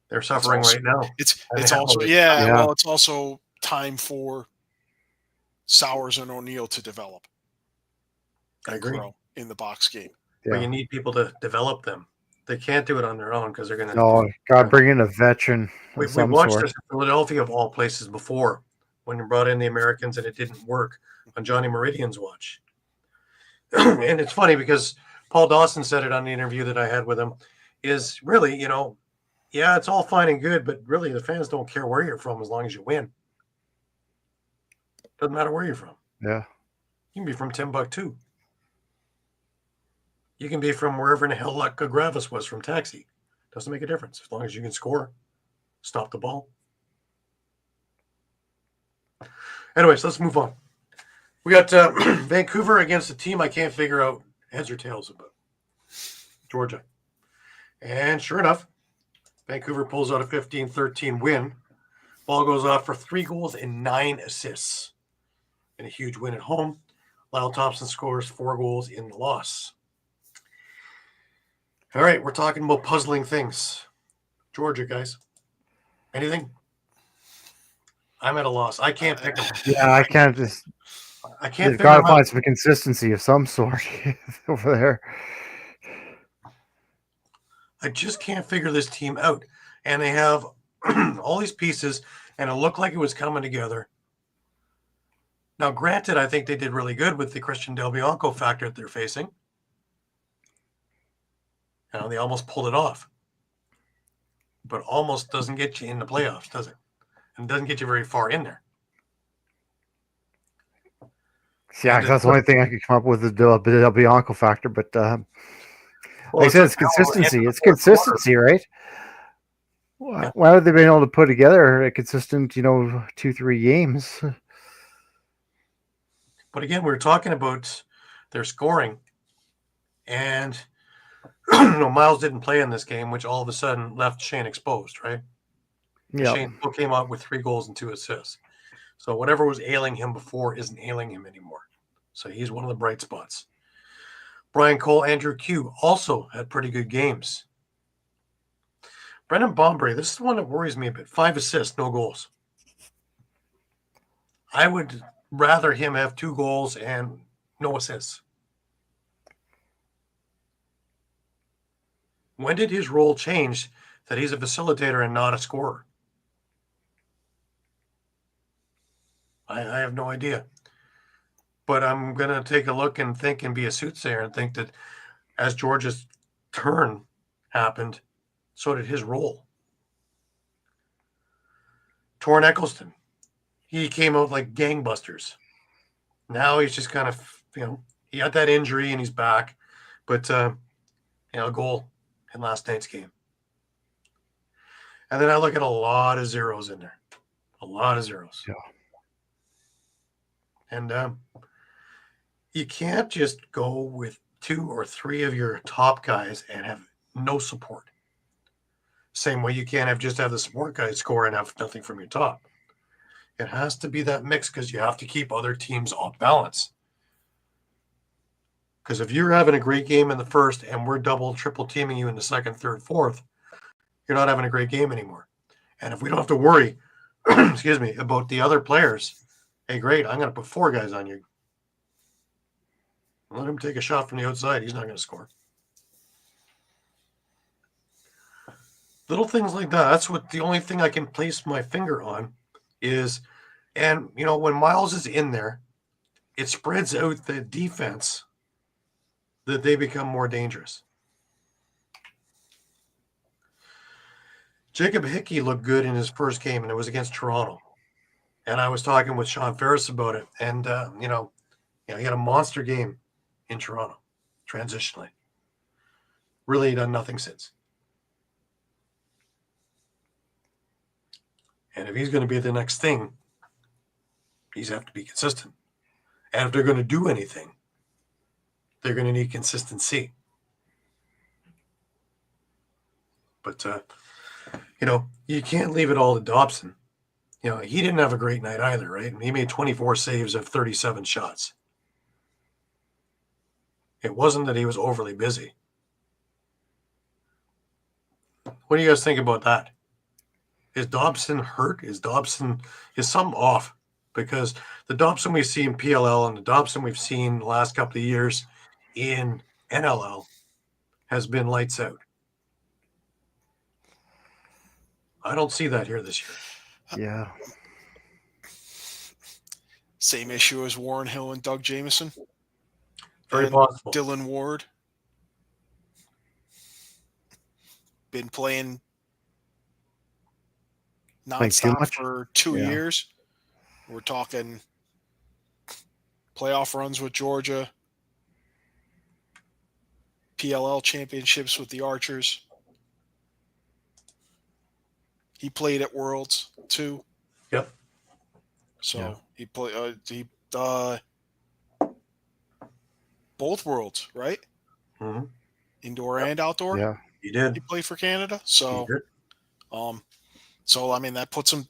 They're suffering right now. It's also, well, it's also time for Sowers and O'Neal to develop and grow in the box game. Yeah. But you need people to develop them. They can't do it on their own because they're going to... No, got to bring in a veteran. We watched this in Philadelphia, of all places, before, when you brought in the Americans and it didn't work on Johnny Meridian's watch. And it's funny because Paul Dawson said it on the interview that I had with him, is really, yeah, it's all fine and good, but really the fans don't care where you're from as long as you win. Doesn't matter where you're from. Yeah. You can be from Timbuktu. You can be from wherever in the hell Lutka Gravis was from Taxi. Doesn't make a difference as long as you can score, stop the ball. Anyways, let's move on. We got Vancouver against a team I can't figure out heads or tails about. Georgia. And sure enough, Vancouver pulls out a 15-13 win. Ball goes off for 3 goals and 9 assists. And a huge win at home. Lyle Thompson scores 4 goals in the loss. All right, we're talking about puzzling things. Georgia, guys. Anything? I'm at a loss. I can't pick them. Yeah, I can't just... I can't. They've got to find some consistency of some sort over there. I just can't figure this team out. And they have all these pieces, and it looked like it was coming together. Now, granted, I think they did really good with the Christian Del Bianco factor that they're facing. They almost pulled it off. But almost doesn't get you in the playoffs, does it? And doesn't get you very far in there. Yeah, that's the only thing I could come up with, is the Del Bianco factor. But like I said, it's consistency. It's consistency, right? Why have they been able to put together a consistent, 2-3 games? But again, we were talking about their scoring. And Miles didn't play in this game, which all of a sudden left Shane exposed, right? Yeah. Shane still came out with 3 goals and 2 assists. So whatever was ailing him before isn't ailing him anymore. So he's one of the bright spots. Brian Cole, Andrew Q also had pretty good games. Brendan Bombury, this is the one that worries me a bit. 5 assists, no goals. I would rather him have 2 goals and no assists. When did his role change that he's a facilitator and not a scorer? I have no idea. But I'm going to take a look and think and be a soothsayer and think that as George's turn happened, so did his role. Torrin Eccleston, he came out like gangbusters. Now he's just kind of, he had that injury and he's back. But, a goal in last night's game. And then I look at a lot of zeros in there. A lot of zeros. Yeah. And you can't just go with 2 or 3 of your top guys and have no support. Same way you can't just have the support guys score and have nothing from your top. It has to be that mix because you have to keep other teams off balance. Because if you're having a great game in the first and we're double, triple teaming you in the second, third, fourth, you're not having a great game anymore. And if we don't have to worry, about the other players, hey, great, I'm going to put 4 guys on you. Let him take a shot from the outside. He's not going to score. Little things like that. That's what the only thing I can place my finger on is, and, when Miles is in there, it spreads out the defense that they become more dangerous. Jacob Hickey looked good in his first game, and it was against Toronto. And I was talking with Sean Ferris about it. And, he had a monster game in Toronto, transitionally. Really done nothing since. And if he's going to be the next thing, he's have to be consistent. And if they're going to do anything, they're going to need consistency. But you can't leave it all to Dobson. He didn't have a great night either, right? He made 24 saves of 37 shots. It wasn't that he was overly busy. What do you guys think about that? Is Dobson hurt? Is something off? Because the Dobson we've seen in PLL and the Dobson we've seen the last couple of years in NLL has been lights out. I don't see that here this year. Yeah. Same issue as Warren Hill and Doug Jamieson. Very and possible. Dylan Ward. Been playing nonstop for 2 years. We're talking playoff runs with Georgia, PLL championships with the Archers. He played at Worlds too. Yep. So he played both Worlds, right? Mm-hmm. Indoor and outdoor. Yeah, he did. He played for Canada. So, so I mean that puts him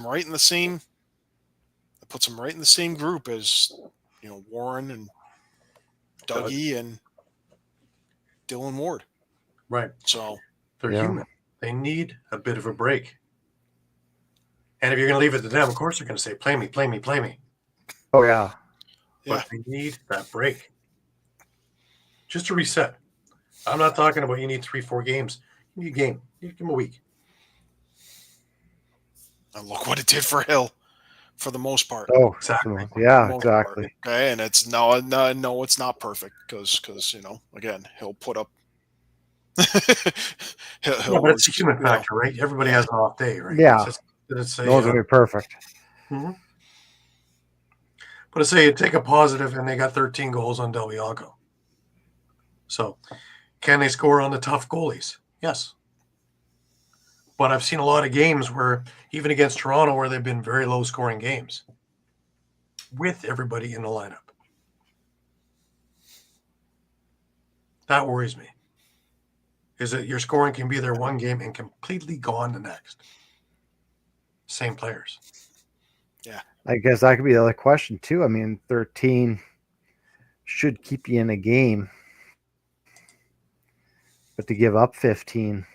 right in the same. That puts him right in the same group as Warren and Dougie and Dylan Ward. Right. So they're human. They need a bit of a break. And if you're going to leave it to them, of course they're going to say, play me, play me, play me. Oh, yeah. But they need that break. Just to reset. I'm not talking about you need 3-4 games. You need a game. You give them a week. And look what it did for Hill for the most part. Oh, exactly. Yeah, exactly. Part. Okay. And it's no, it's not perfect because again, Hill put up. Hill but it's a human factor, right? Everybody has an off day, right? Yeah. It's no one's going to be perfect. Mm-hmm. But say you take a positive and they got 13 goals on Del Bianco. So can they score on the tough goalies? Yes. But I've seen a lot of games where, even against Toronto, where they've been very low scoring games with everybody in the lineup. That worries me. Is that your scoring can be there one game and completely gone the next. Same players. Yeah. I guess that could be the other question, too. I mean, 13 should keep you in a game. But to give up 15.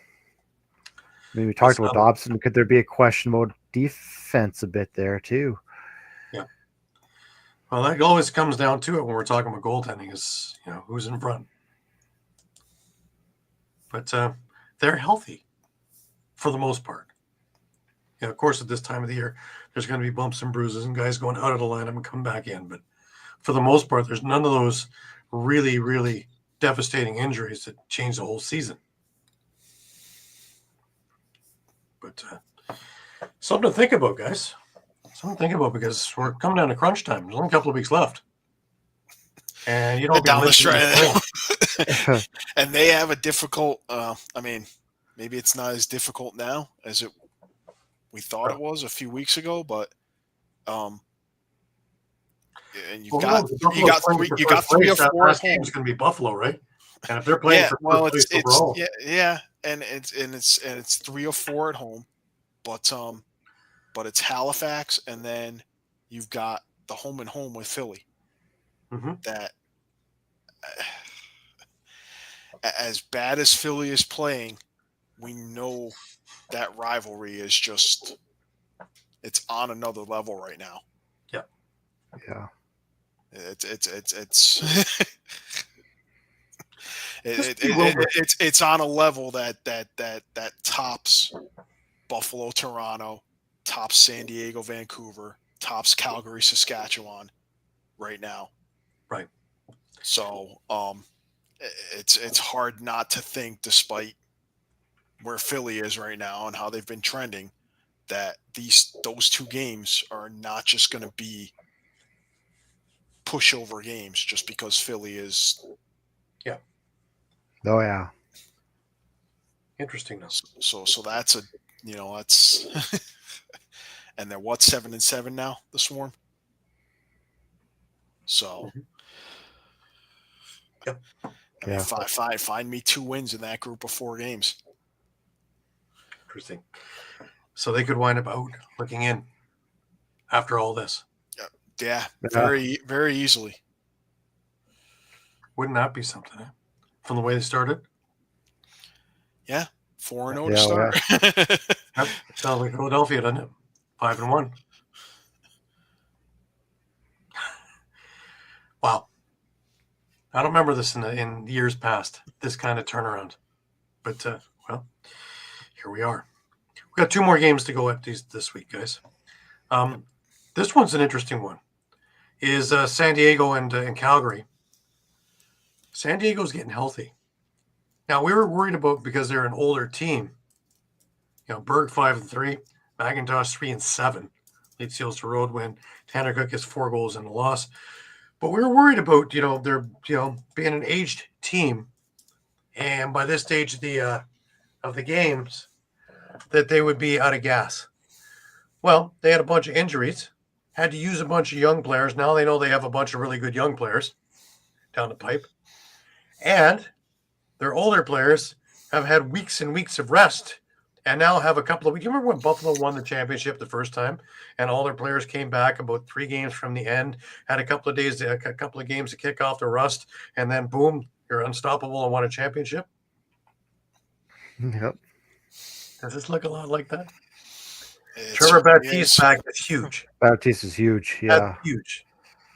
I mean, we talked about Dobson. Could there be a question about defense a bit there, too? Yeah. Well, that always comes down to it when we're talking about goaltending is, who's in front. But they're healthy for the most part. Of course, at this time of the year, there's going to be bumps and bruises and guys going out of the lineup and come back in. But for the most part, there's none of those really, really devastating injuries that change the whole season. But something to think about, guys. Something to think about because we're coming down to crunch time. There's only a couple of weeks left. And you don't down the stretch. And they have a difficult, maybe it's not as difficult now as we thought it was a few weeks ago, but and you got 3 or 4 last game is going to be Buffalo, right? And if they're playing for first place overall, and it's 3 or 4 at home, but it's Halifax, and then you've got the home and home with Philly. Mm-hmm. That as bad as Philly is playing, we know that rivalry is just it's on another level right now. Yeah. Yeah. It's on a level that tops Buffalo, Toronto, tops San Diego, Vancouver, tops Calgary, Saskatchewan right now. Right. So it's hard not to think, despite where Philly is right now and how they've been trending, that those 2 games are not just going to be pushover games just because Philly is. Yeah. Oh yeah. Interesting. So that's that's and they're 7-7 now, the Swarm. So. Yep. I mean, find me 2 wins in that group of 4 games. Interesting. So they could wind up out looking in after all this. Yeah, very, very easily. Wouldn't that be something, eh? From the way they started? Yeah, 4-0 to start. Yep. Sounds like Philadelphia, doesn't it? 5-1. Wow. I don't remember this in years past, this kind of turnaround. But, well, here we are. We got 2 more games to go at this week, guys. This one's an interesting one. Is San Diego and Calgary. San Diego's getting healthy. Now, we were worried about because they're an older team. You know, Berg 5-3, McIntosh 3-7. Lead Seals to road win. Tanner Cook has 4 goals and a loss. But we were worried about, their, being an aged team. And by this stage of the games, that they would be out of gas. Well, they had a bunch of injuries, had to use a bunch of young players. Now they know they have a bunch of really good young players down the pipe. And their older players have had weeks and weeks of rest and now have a couple of weeks. You remember when Buffalo won the championship the first time and all their players came back about 3 games from the end, had a couple of games to kick off the rust, and then boom, you're unstoppable and won a championship? Yep. Does this look a lot like that? It's Trevor Baptiste back is huge. Baptiste is huge. Yeah. That's huge.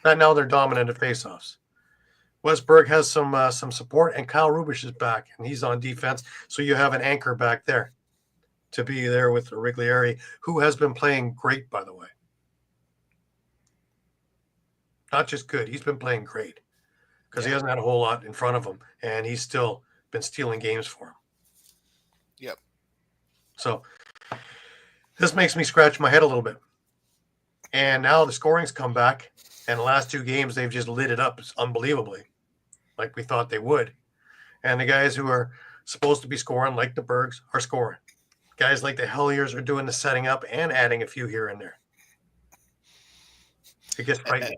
And now they're dominant at faceoffs. Westberg has some support, and Kyle Rubish is back, and he's on defense. So you have an anchor back there to be there with Riglieri, who has been playing great, by the way. Not just good. He's been playing great because he hasn't had a whole lot in front of him, and he's still been stealing games for him. Yep. So this makes me scratch my head a little bit. And now the scoring's come back, and the last 2 games, they've just lit it up unbelievably, like we thought they would. And the guys who are supposed to be scoring, like the Bergs, are scoring. Guys like the Helliers are doing the setting up and adding a few here and there. It gets frightening.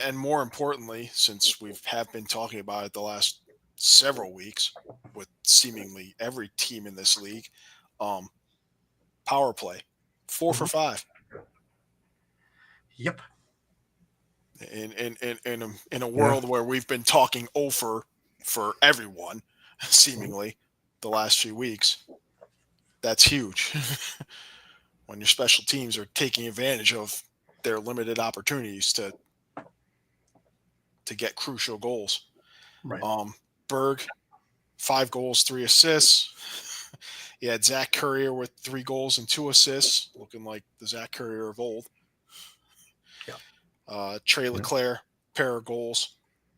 And more importantly, since we have been talking about it the last several weeks with seemingly every team in this league, power play, 4 for 5. Yep. In a world where we've been talking over for everyone, seemingly the last few weeks, that's huge. When your special teams are taking advantage of their limited opportunities to get crucial goals. Right. Berg, 5 goals, 3 assists. You had Zach Currier with 3 goals and 2 assists, looking like the Zach Currier of old. Yeah. Trey Leclerc, pair of goals.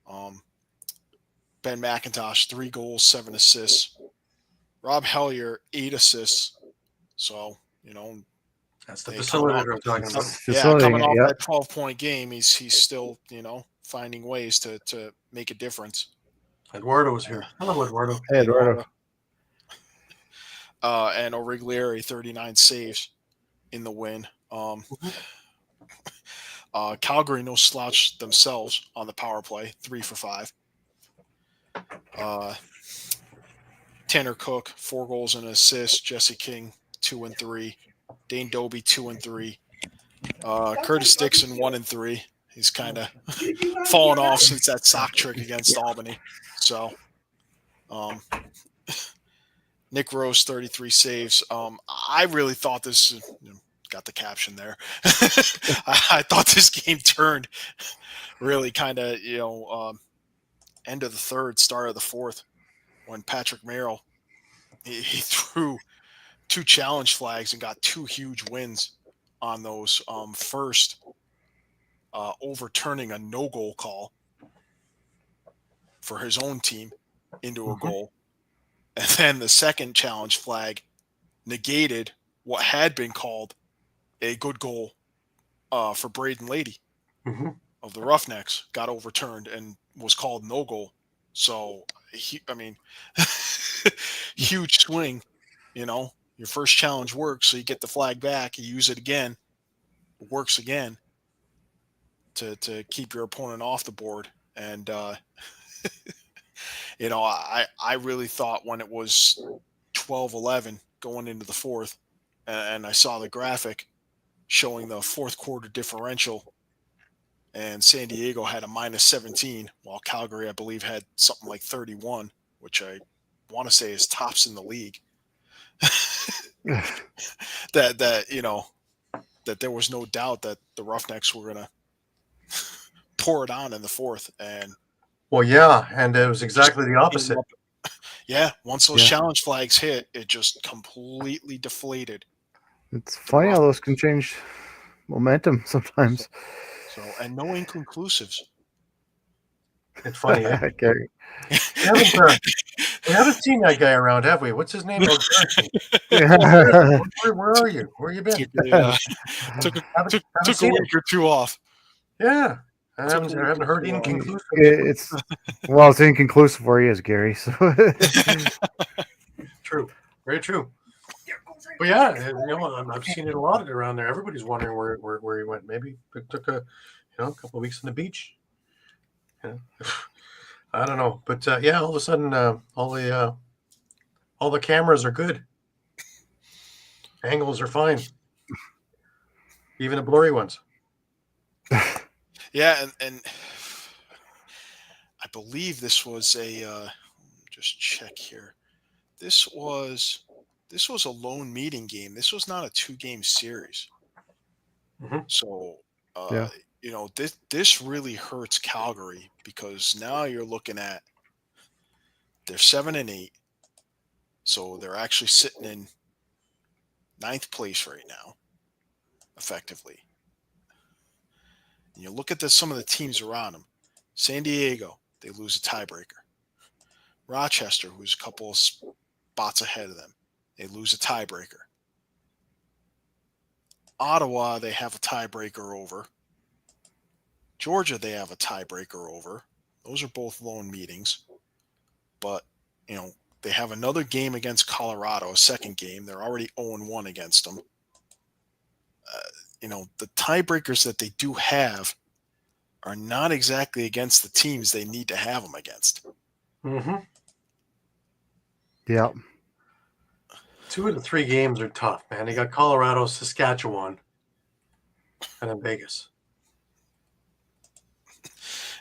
Ben McIntosh, 3 goals, 7 assists. Rob Hellier, 8 assists. So, that's the facility that I'm talking about. Coming off that 12-point game, he's still, finding ways to make a difference. Eduardo was here. Hello, Eduardo. Hey, Eduardo. And Origlieri, 39 saves in the win. Calgary, no slouch themselves on the power play, 3 for 5. Tanner Cook, 4 goals and an assist. Jesse King, 2 and 3. Dane Doby, 2 and 3. Curtis Dixon, 1 and 3. He's kind of fallen off since that sock trick against Albany. So, Nick Rose, 33 saves. I really thought this got the caption there. I thought this game turned really kind of, end of the third, start of the fourth, when Patrick Merrill, he threw 2 challenge flags and got 2 huge wins on those. First, overturning a no-goal call for his own team into a goal. And then the second challenge flag negated what had been called a good goal for Braden Lady of the Roughnecks, got overturned and was called no goal. So, huge swing, your first challenge works, so you get the flag back, you use it again, it works again to keep your opponent off the board. And, I really thought when it was 12-11 going into the fourth, and I saw the graphic showing the fourth quarter differential, and San Diego had a -17, while Calgary, I believe, had something like 31, which I want to say is tops in the league. that there was no doubt that the Roughnecks were going to pour it on in the fourth, and Well, yeah, and it was exactly the opposite. Yeah, once those challenge flags hit, it just completely deflated. It's funny how those can change momentum sometimes. So, and no inconclusives. It's funny, eh? Gary. We haven't seen that guy around, have we? What's his name? Oh, where are you? Where you been? Took a week or two off. Yeah. I haven't heard inconclusive. It's inconclusive where he is, Gary. So true, very true. But yeah, I've seen it a lot around there. Everybody's wondering where he went. Maybe it took a couple of weeks on the beach. Yeah. I don't know, but all of a sudden, all the cameras are good. Angles are fine, even the blurry ones. Yeah, and I believe this was a just check here. This was a lone meeting game. This was not a 2-game series. Mm-hmm. So this really hurts Calgary, because now you're looking at, they're 7-8, so they're actually sitting in 9th place right now, effectively. And you look at some of the teams around them. San Diego, they lose a tiebreaker. Rochester, who's a couple of spots ahead of them, they lose a tiebreaker. Ottawa, they have a tiebreaker over. Georgia, they have a tiebreaker over. Those are both lone meetings. But, they have another game against Colorado, a second game. They're already 0-1 against them. The tiebreakers that they do have are not exactly against the teams they need to have them against. Mm-hmm. Yeah. 2 of the 3 games are tough, man. They got Colorado, Saskatchewan, and then Vegas.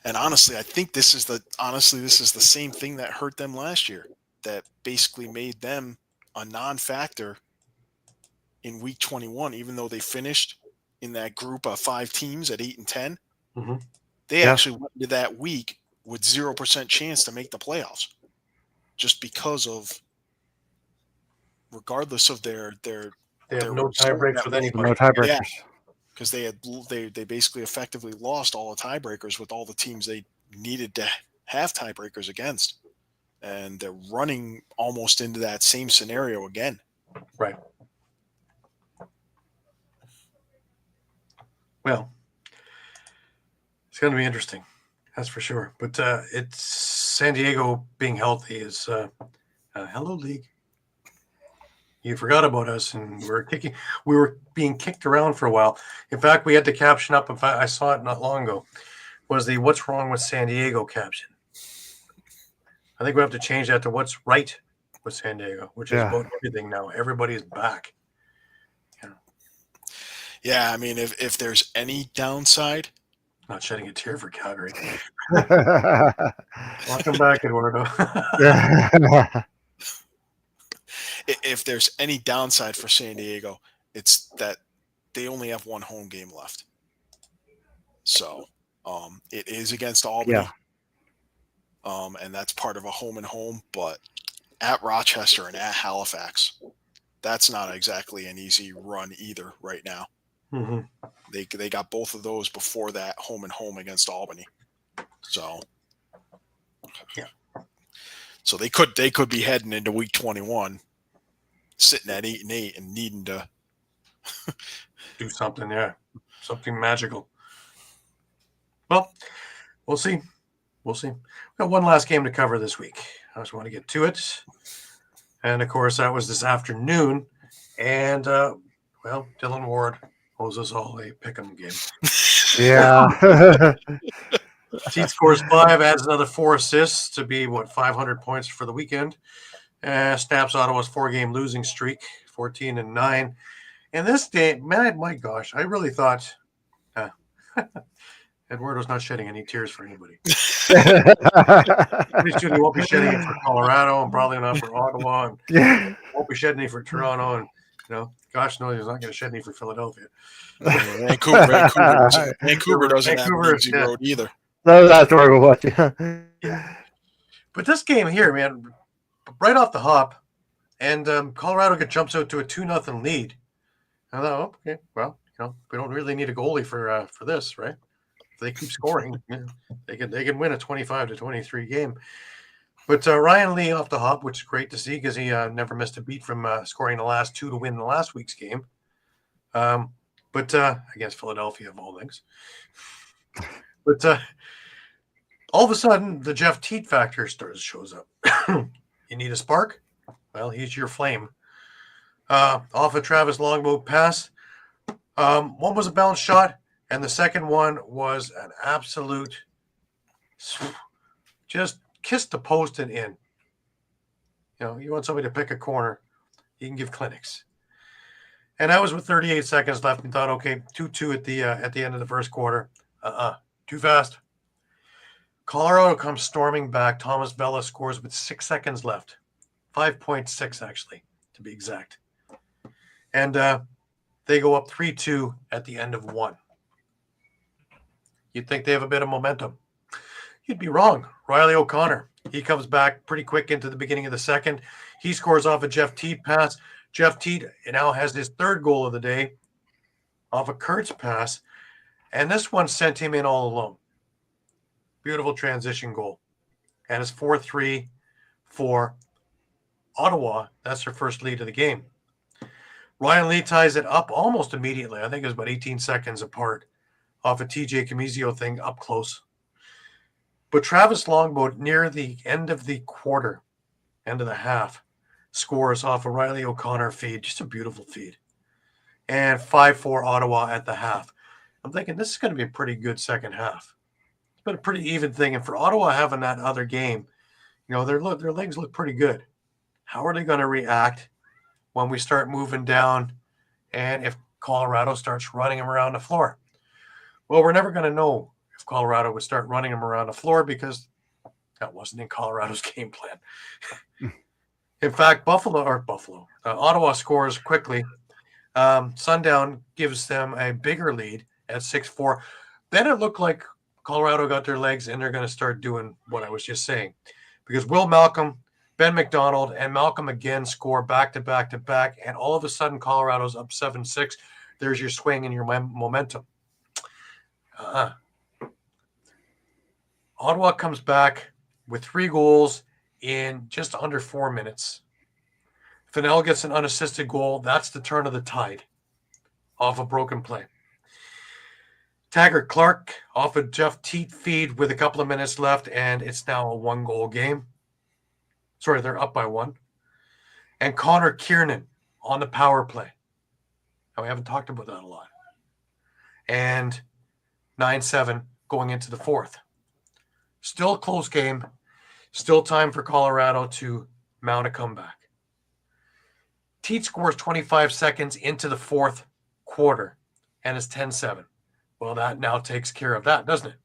And honestly, I think this is the same thing that hurt them last year, that basically made them a non-factor in week 21, even though they finished in that group of 5 teams at 8 and 10. Mm-hmm. They actually went into that week with 0% chance to make the playoffs, just because of, regardless of their they have no tiebreaks with anybody. No tiebreakers. Because they basically effectively lost all the tiebreakers with all the teams they needed to have tiebreakers against, and they're running almost into that same scenario again. Right. Well, it's going to be interesting, that's for sure. But it's San Diego being healthy is hello, league. You forgot about us, and we were being kicked around for a while. In fact, we had to caption up. In fact, I saw it not long ago. Was the "What's wrong with San Diego" caption? I think we have to change that to "What's right with San Diego," which is about everything now. Everybody's back. Yeah, I mean, if there's any downside, not shedding a tear for Calgary. Welcome back, Eduardo. If there's any downside for San Diego, it's that they only have 1 home game left. So it is against Albany. Yeah. And that's part of a home and home, but at Rochester and at Halifax, that's not exactly an easy run either right now. Mm-hmm. They got both of those before that home and home against Albany. So So they could be heading into week 21 sitting at 8-8 and needing to do something, something magical. Well, we'll see. We'll see. We've got one last game to cover this week. I just want to get to it. And, of course, that was this afternoon. And, Dylan Ward owes us all a pick'em game. Yeah. He scores 5, adds another 4 assists to be, 500 points for the weekend. Snaps Ottawa's 4-game losing streak, 14-9. And this day, man, my gosh, I really thought Eduardo's not shedding any tears for anybody. Pretty soon he won't be shedding it for Colorado and probably not for Ottawa, and won't be shedding it for Toronto, and gosh knows he's not going to shed any for Philadelphia. Vancouver doesn't have an easy road either. That's where we're watching. Yeah. But this game here, man, right off the hop, and Colorado jumps out to a 2-0 lead. I thought, okay, well, we don't really need a goalie for this, right? If they keep scoring, they can win a 25-23 game. But Ryan Lee off the hop, which is great to see because he never missed a beat from scoring the last 2 to win the last week's game. But against Philadelphia of all things. But all of a sudden, the Jeff Teat factor shows up. You need a spark? Well, he's your flame. Off a Travis Longboat pass. One was a bounce shot, and the second one was an absolute just kiss the post and in. You want somebody to pick a corner, you can give clinics. And that was with 38 seconds left, and thought, okay, 2-2 at the end of the first quarter. Too fast. Colorado comes storming back. Thomas Vela scores with 6 seconds left. 5.6, actually, to be exact. And they go up 3-2 at the end of 1. You'd think they have a bit of momentum. You'd be wrong. Riley O'Connor, he comes back pretty quick into the beginning of the second. He scores off a Jeff Teat pass. Jeff Teat now has his 3rd goal of the day off a Kurtz pass. And this one sent him in all alone. Beautiful transition goal. And it's 4-3 for Ottawa. That's their first lead of the game. Ryan Lee ties it up almost immediately. I think it was about 18 seconds apart off a TJ Camizio thing up close. But Travis Longboat near the end of the quarter, end of the half, scores off a Riley O'Connor feed. Just a beautiful feed. And 5-4 Ottawa at the half. I'm thinking this is going to be a pretty good second half. It's been a pretty even thing. And for Ottawa having that other game, their legs look pretty good. How are they going to react when we start moving down and if Colorado starts running them around the floor? Well, we're never going to know if Colorado would start running them around the floor because that wasn't in Colorado's game plan. In fact, Ottawa scores quickly. Sundown gives them a bigger lead at 6-4. Then it looked like Colorado got their legs and they're going to start doing what I was just saying. Because Will Malcolm, Ben McDonald, and Malcolm again score back-to-back-to-back, and all of a sudden Colorado's up 7-6. There's your swing and your momentum. Ottawa comes back with 3 goals in just under 4 minutes. Fennell gets an unassisted goal. That's the turn of the tide off a broken play. Taggart Clark off a Jeff Teat feed with a couple of minutes left, and it's now a 1-goal game. Sorry, they're up by 1. And Connor Kiernan on the power play. Now, we haven't talked about that a lot. And 9-7 going into the 4th. Still a close game. Still time for Colorado to mount a comeback. Teat scores 25 seconds into the 4th quarter, and it's 10-7. Well, that now takes care of that, doesn't it?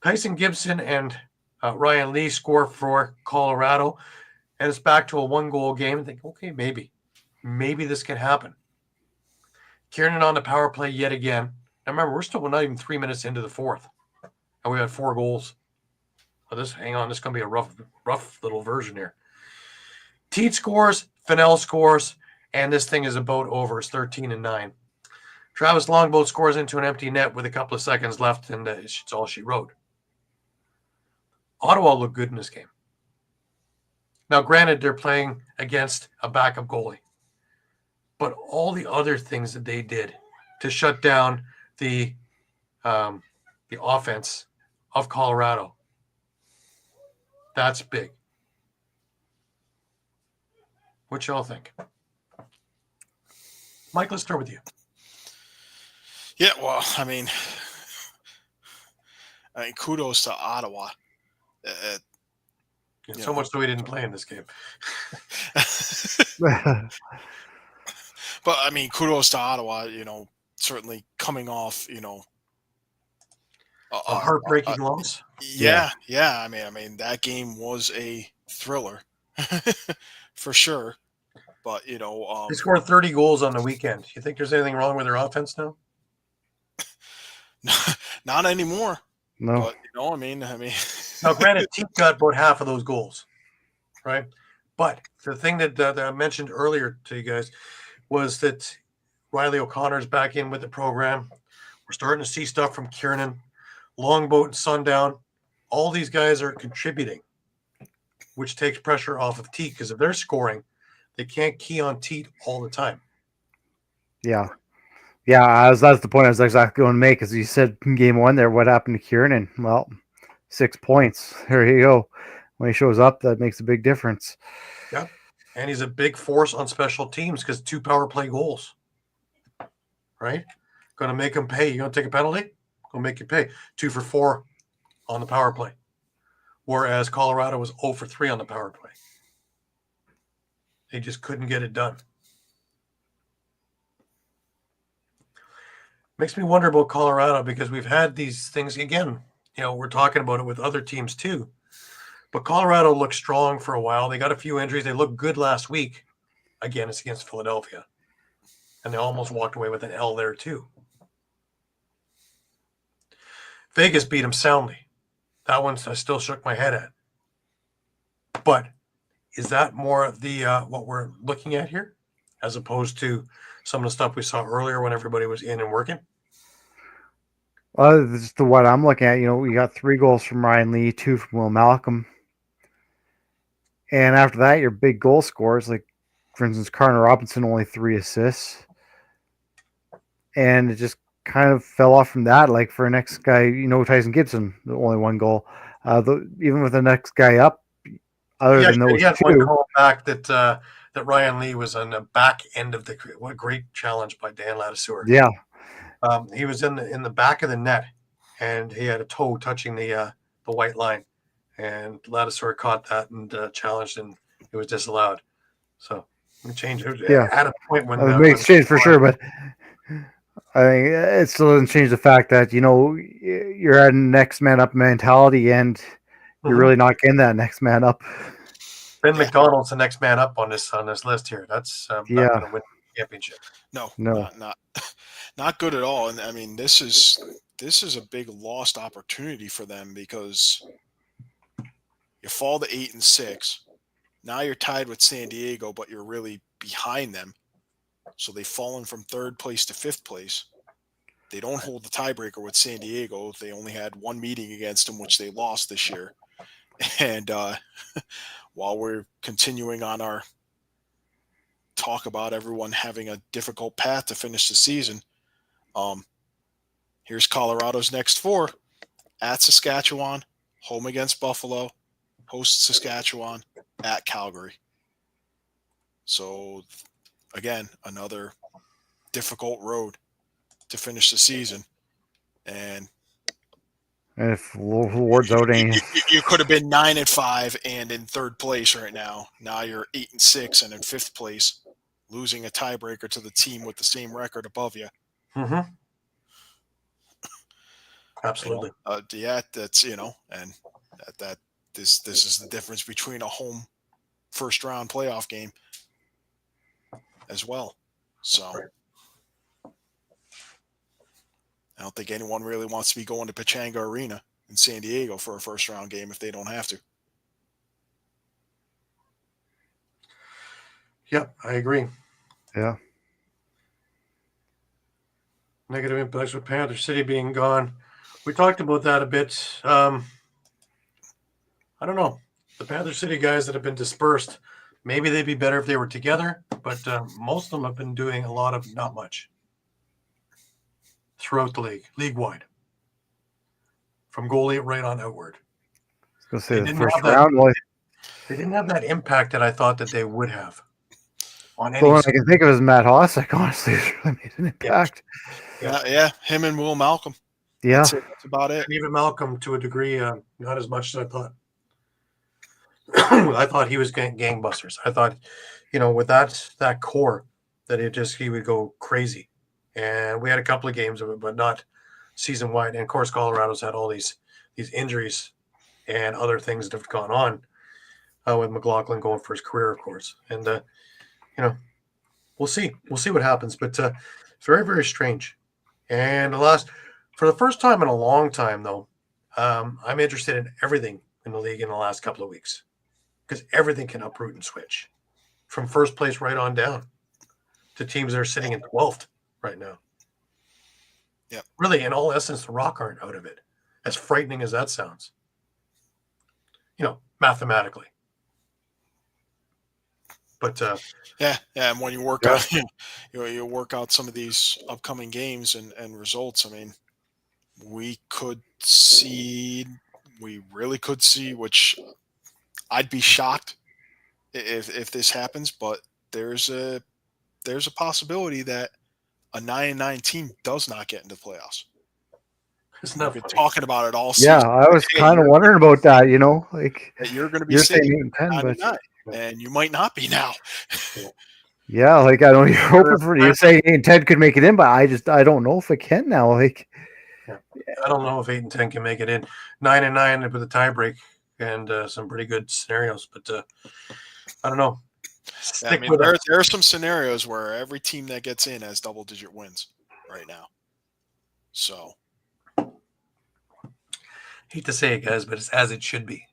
Tyson Gibson and Ryan Lee score for Colorado, and it's back to a 1-goal game. And think, okay, maybe this can happen. Kiernan on the power play yet again. Now remember, we're not even 3 minutes into the 4th, and we had 4 goals. Well, hang on, this is going to be a rough little version here. Teat scores, Fennell scores, and this thing is about over. It's 13-9. Travis Longboat scores into an empty net with a couple of seconds left, and it's all she wrote. Ottawa looked good in this game. Now, granted, they're playing against a backup goalie, but all the other things that they did to shut down the offense of Colorado, that's big. What y'all think? Mike, let's start with you. Yeah, well, I mean, kudos to Ottawa. So much so he didn't play in this game. But I mean, kudos to Ottawa. Certainly coming off. A heartbreaking loss. Yeah. I mean, that game was a thriller for sure. But they scored 30 goals on the weekend. You think there's anything wrong with their offense now? Not anymore. No. But I mean. Now, granted, Teak got about half of those goals, right? But the thing that I mentioned earlier to you guys was that Riley O'Connor's back in with the program. We're starting to see stuff from Kiernan, Longboat, and Sundown. All these guys are contributing, which takes pressure off of Teak, because if they're scoring, they can't key on Teat all the time. Yeah. Yeah, that's the point I was exactly going to make. As you said in game one there, what happened to Kiernan? Well, 6 points. There you go. When he shows up, that makes a big difference. Yep. And he's a big force on special teams because 2 power play goals. Right? Going to make him pay. You going to take a penalty? Going to make you pay. 2 for 4 on the power play. Whereas Colorado was 0 for 3 on the power play. They just couldn't get it done. Makes me wonder about Colorado, because we've had these things again. We're talking about it with other teams too. But Colorado looked strong for a while. They got a few injuries. They looked good last week. Again, it's against Philadelphia. And they almost walked away with an L there too. Vegas beat them soundly. That one I still shook my head at. But is that more of the what we're looking at here, as opposed to some of the stuff we saw earlier when everybody was in and working? Well, this is what I'm looking at. We got 3 goals from Ryan Lee, 2 from Will Malcolm. And after that, your big goal scorers, like, for instance, Connor Robinson, only 3 assists. And it just kind of fell off from that. Like, for our next guy, Tyson Gibson, only 1 goal. Even with the next guy up, other than those he had 2. one call back that Ryan Lee was on the back end of what a great challenge by Dan Ladouceur. Yeah. He was in the back of the net, and he had a toe touching the white line, and Ladouceur caught that and challenged, and it was disallowed. So we changed it. Yeah. At a point when it makes change for sure, but I think it still doesn't change the fact that you're at a next man up mentality, and you're really not getting that next man up. Ben McDonald's the next man up on this list here. That's not going to win the championship. No. Not good at all. And I mean, this is a big lost opportunity for them, because you fall to 8-6. Now you're tied with San Diego, but you're really behind them. So they've fallen from 3rd place to 5th place. They don't hold the tiebreaker with San Diego. They only had 1 meeting against them, which they lost this year. And while we're continuing on our talk about everyone having a difficult path to finish the season, here's Colorado's next 4: at Saskatchewan, home against Buffalo, host Saskatchewan, at Calgary. So again, another difficult road to finish the season. And if Ward's out, you could have been 9-5 and in 3rd place right now. Now you're 8-6 and in 5th place, losing a tiebreaker to the team with the same record above you. Mm-hmm. Absolutely. That's and that this is the difference between a home first round playoff game as well. So I don't think anyone really wants to be going to Pechanga Arena in San Diego for a first round game if they don't have to. Yep, I agree. Yeah. Negative impacts with Panther City being gone. We talked about that a bit. I don't know. The Panther City guys that have been dispersed, maybe they'd be better if they were together, but most of them have been doing a lot of not much throughout the league-wide, from goalie right on outward. I was going to say the first round. They didn't have that impact that I thought that they would have. On any the one I can think of is Matt Hossack, honestly, has really made an impact. Yeah, him and Will Malcolm. Yeah. That's about it. And even Malcolm, to a degree, not as much as I thought. I thought he was gangbusters. I thought, with that core, that he would go crazy. And we had a couple of games of it, but not season wide. And of course, Colorado's had all these injuries and other things that have gone on with McLaughlin going for his career, of course. And we'll see what happens. But very, very strange. And for the first time in a long time, though, I'm interested in everything in the league in the last couple of weeks, because everything can uproot and switch from first place right on down to teams that are sitting in 12th right now. Yeah. Really, in all essence, the Rock aren't out of it, as frightening as that sounds, mathematically. But yeah, and when you work out, you work out some of these upcoming games and results. I mean, we really could see, which I'd be shocked if this happens, but there's a possibility that a 9-9 team does not get into the playoffs. Isn't that We've been funny? talking about it all season. Yeah, I was kind of wondering about that. Like that you're going to be you're saying saying 8 and 10, 9-9, and you might not be now. yeah, like I know you're hoping for. You're saying 8 and 10 could make it in, but I don't know if it can now. Like, I don't know if 8 and 10 can make it in. 9 and 9 with a tiebreak and some pretty good scenarios, but I don't know. Yeah, I mean, there are some scenarios where every team that gets in has double-digit wins right now. So, hate to say it, guys, but it's as it should be.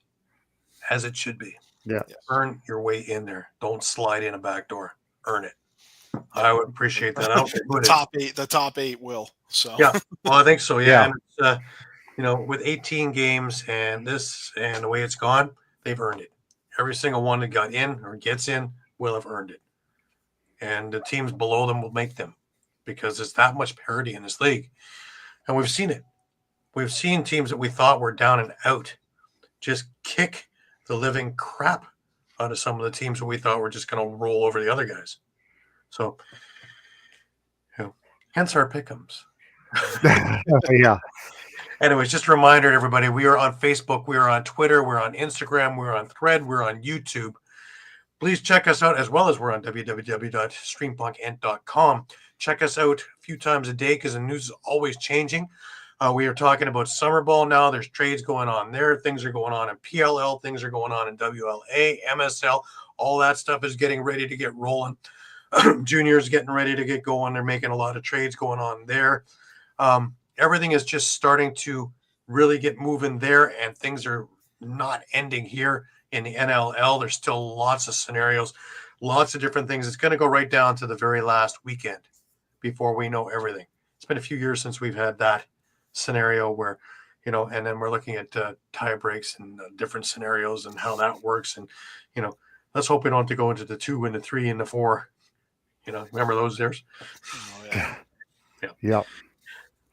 As it should be. Yeah. Earn your way in there. Don't slide in a back door. Earn it. I would appreciate that. I don't think the top eight will. So yeah, well, I think so. Yeah, Yeah. And with 18 games and the way it's gone, they've earned it. Every single one that got in or gets in will have earned it, and the teams below them will make them, because there's that much parity in this league, and we've seen it. We've seen teams that we thought were down and out just kick the living crap out of some of the teams that we thought were just going to roll over the other guys. So, hence our pick'ems. Yeah. Anyways, just a reminder to everybody, we are on Facebook, we are on Twitter, we're on Instagram, we're on Thread, we're on YouTube. Please check us out, as well as we're on www.streampunkentertainment.com. Check us out a few times a day, because the news is always changing. We are talking about summer ball now. There's trades going on there. Things are going on in PLL. Things are going on in WLA, MSL. All that stuff is getting ready to get rolling. Juniors getting ready to get going. They're making a lot of trades going on there. Everything is just starting to really get moving there, and things are not ending here in the NLL. There's still lots of scenarios, lots of different things. It's going to go right down to the very last weekend before we know everything. It's been a few years since we've had that scenario where, and then we're looking at tie breaks and different scenarios and how that works. And, let's hope we don't have to go into the 2 and the 3 and the 4. Remember those years? Oh, yeah. Yeah.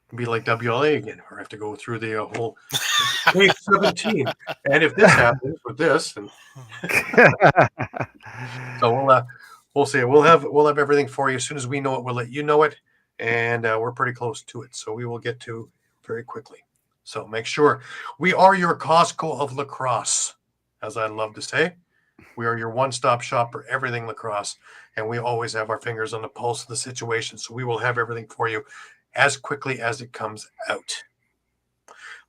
It'd be like WLA again, or have to go through the whole week 17. And if this happens with this, and so we'll see. We'll have everything for you as soon as we know it. We'll let you know it, and we're pretty close to it, so we will get to very quickly. So make sure we are your Costco of lacrosse, as I love to say. We are your one-stop shop for everything lacrosse, and we always have our fingers on the pulse of the situation. So we will have everything for you as quickly as it comes out.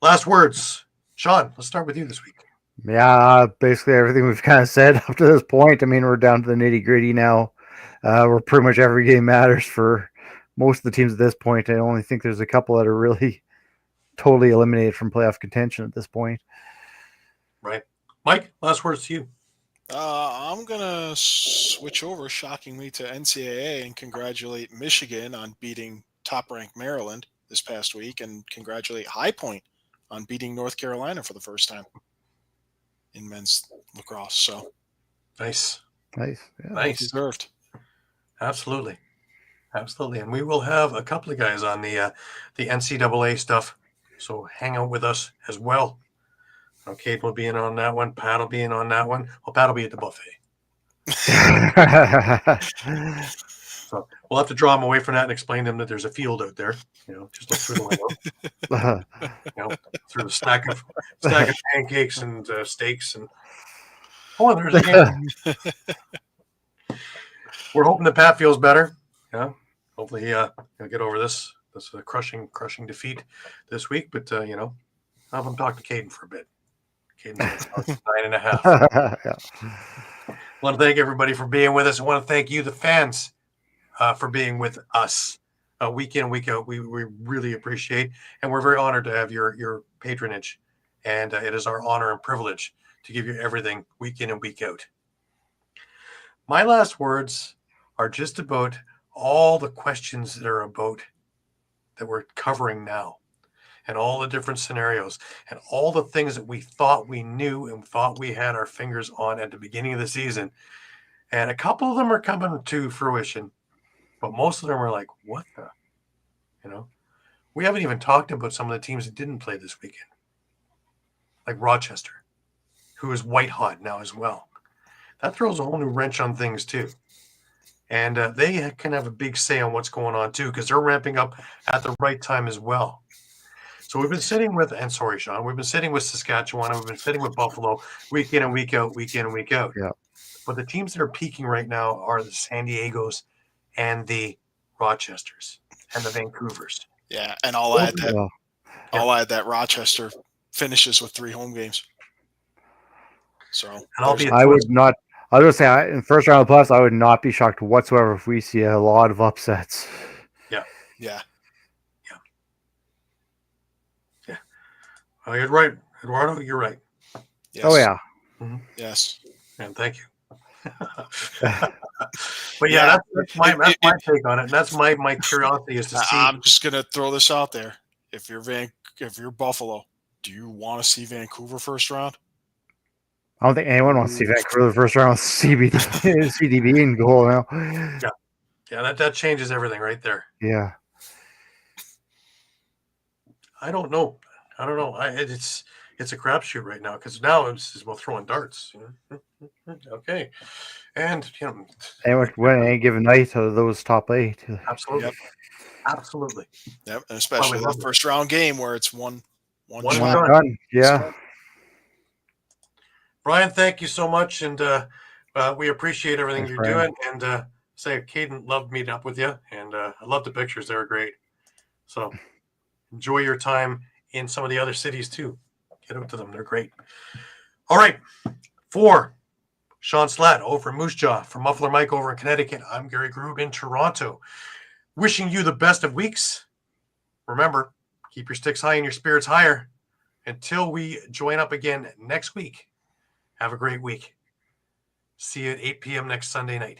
Last words, Shawn. Let's start with you this week. Yeah, basically everything we've kind of said up to this point. I mean, we're down to the nitty-gritty now. Where pretty much every game matters for most of the teams at this point. I only think there's a couple that are really totally eliminated from playoff contention at this point. Right. Mike, last words to you. I'm going to switch over, shockingly, to NCAA and congratulate Michigan on beating top-ranked Maryland this past week, and congratulate High Point on beating North Carolina for the first time in men's lacrosse. So nice. Yeah. Nice. Deserved. Absolutely. And we will have a couple of guys on the NCAA stuff, so hang out with us as well. Caden will be in on that one. Pat will be in on that one. Well, Pat will be at the buffet. So we'll have to draw them away from that and explain to them that there's a field out there. Just look through the window. Through the stack of pancakes and steaks, and Oh, there's a game. We're hoping that Pat feels better. Yeah. Hopefully he'll get over this crushing defeat this week. But I'll have him talk to Caden for a bit. Caden's 9.5. Yeah. I want to thank everybody for being with us. I want to thank you, the fans, for being with us week in, week out. We really appreciate, and we're very honored to have your patronage. And it is our honor and privilege to give you everything week in and week out. My last words are just about all the questions that we're covering now, and all the different scenarios, and all the things that we thought we knew and thought we had our fingers on at the beginning of the season. And a couple of them are coming to fruition, but most of them are like, what the? We haven't even talked about some of the teams that didn't play this weekend, like Rochester, who is white hot now as well. That throws a whole new wrench on things too. And they can have a big say on what's going on too, because they're ramping up at the right time as well. So we've been sitting with, and sorry, Shawn, we've been sitting with Saskatchewan, and we've been sitting with Buffalo week in and week out, week in and week out. Yeah. But the teams that are peaking right now are the San Diegos and the Rochesters and the Vancouvers. Yeah, and I'll add that Rochester finishes with 3 home games. So I would not. I was going to say, in first round of the playoffs, I would not be shocked whatsoever if we see a lot of upsets. Yeah. Oh, you're right, Eduardo. You're right. Yes. Oh yeah. Mm-hmm. Yes. And thank you. But yeah, that's my take on it. And that's my curiosity is to see. I'm just gonna throw this out there. If you're Buffalo, do you want to see Vancouver first round? I don't think anyone wants to see Vancouver the first round with CDB in goal now. Yeah, that changes everything right there. Yeah. I don't know. It's a crapshoot right now, because now it's about throwing darts. Okay, and Anyone can win any given night of those top 8. Absolutely. Yep. Absolutely. Yep, and especially the first round game where it's one done. Yeah. Brian, thank you so much, and we appreciate everything you're doing. And say, Caden loved meeting up with you, and I love the pictures; they were great. So enjoy your time in some of the other cities too. Get out to them; they're great. All right, for Shawn Slaght over in Moose Jaw, for Muffler Mike over in Connecticut, I'm Gary Groob in Toronto. Wishing you the best of weeks. Remember, keep your sticks high and your spirits higher. Until we join up again next week, have a great week. See you at 8 p.m. next Sunday night.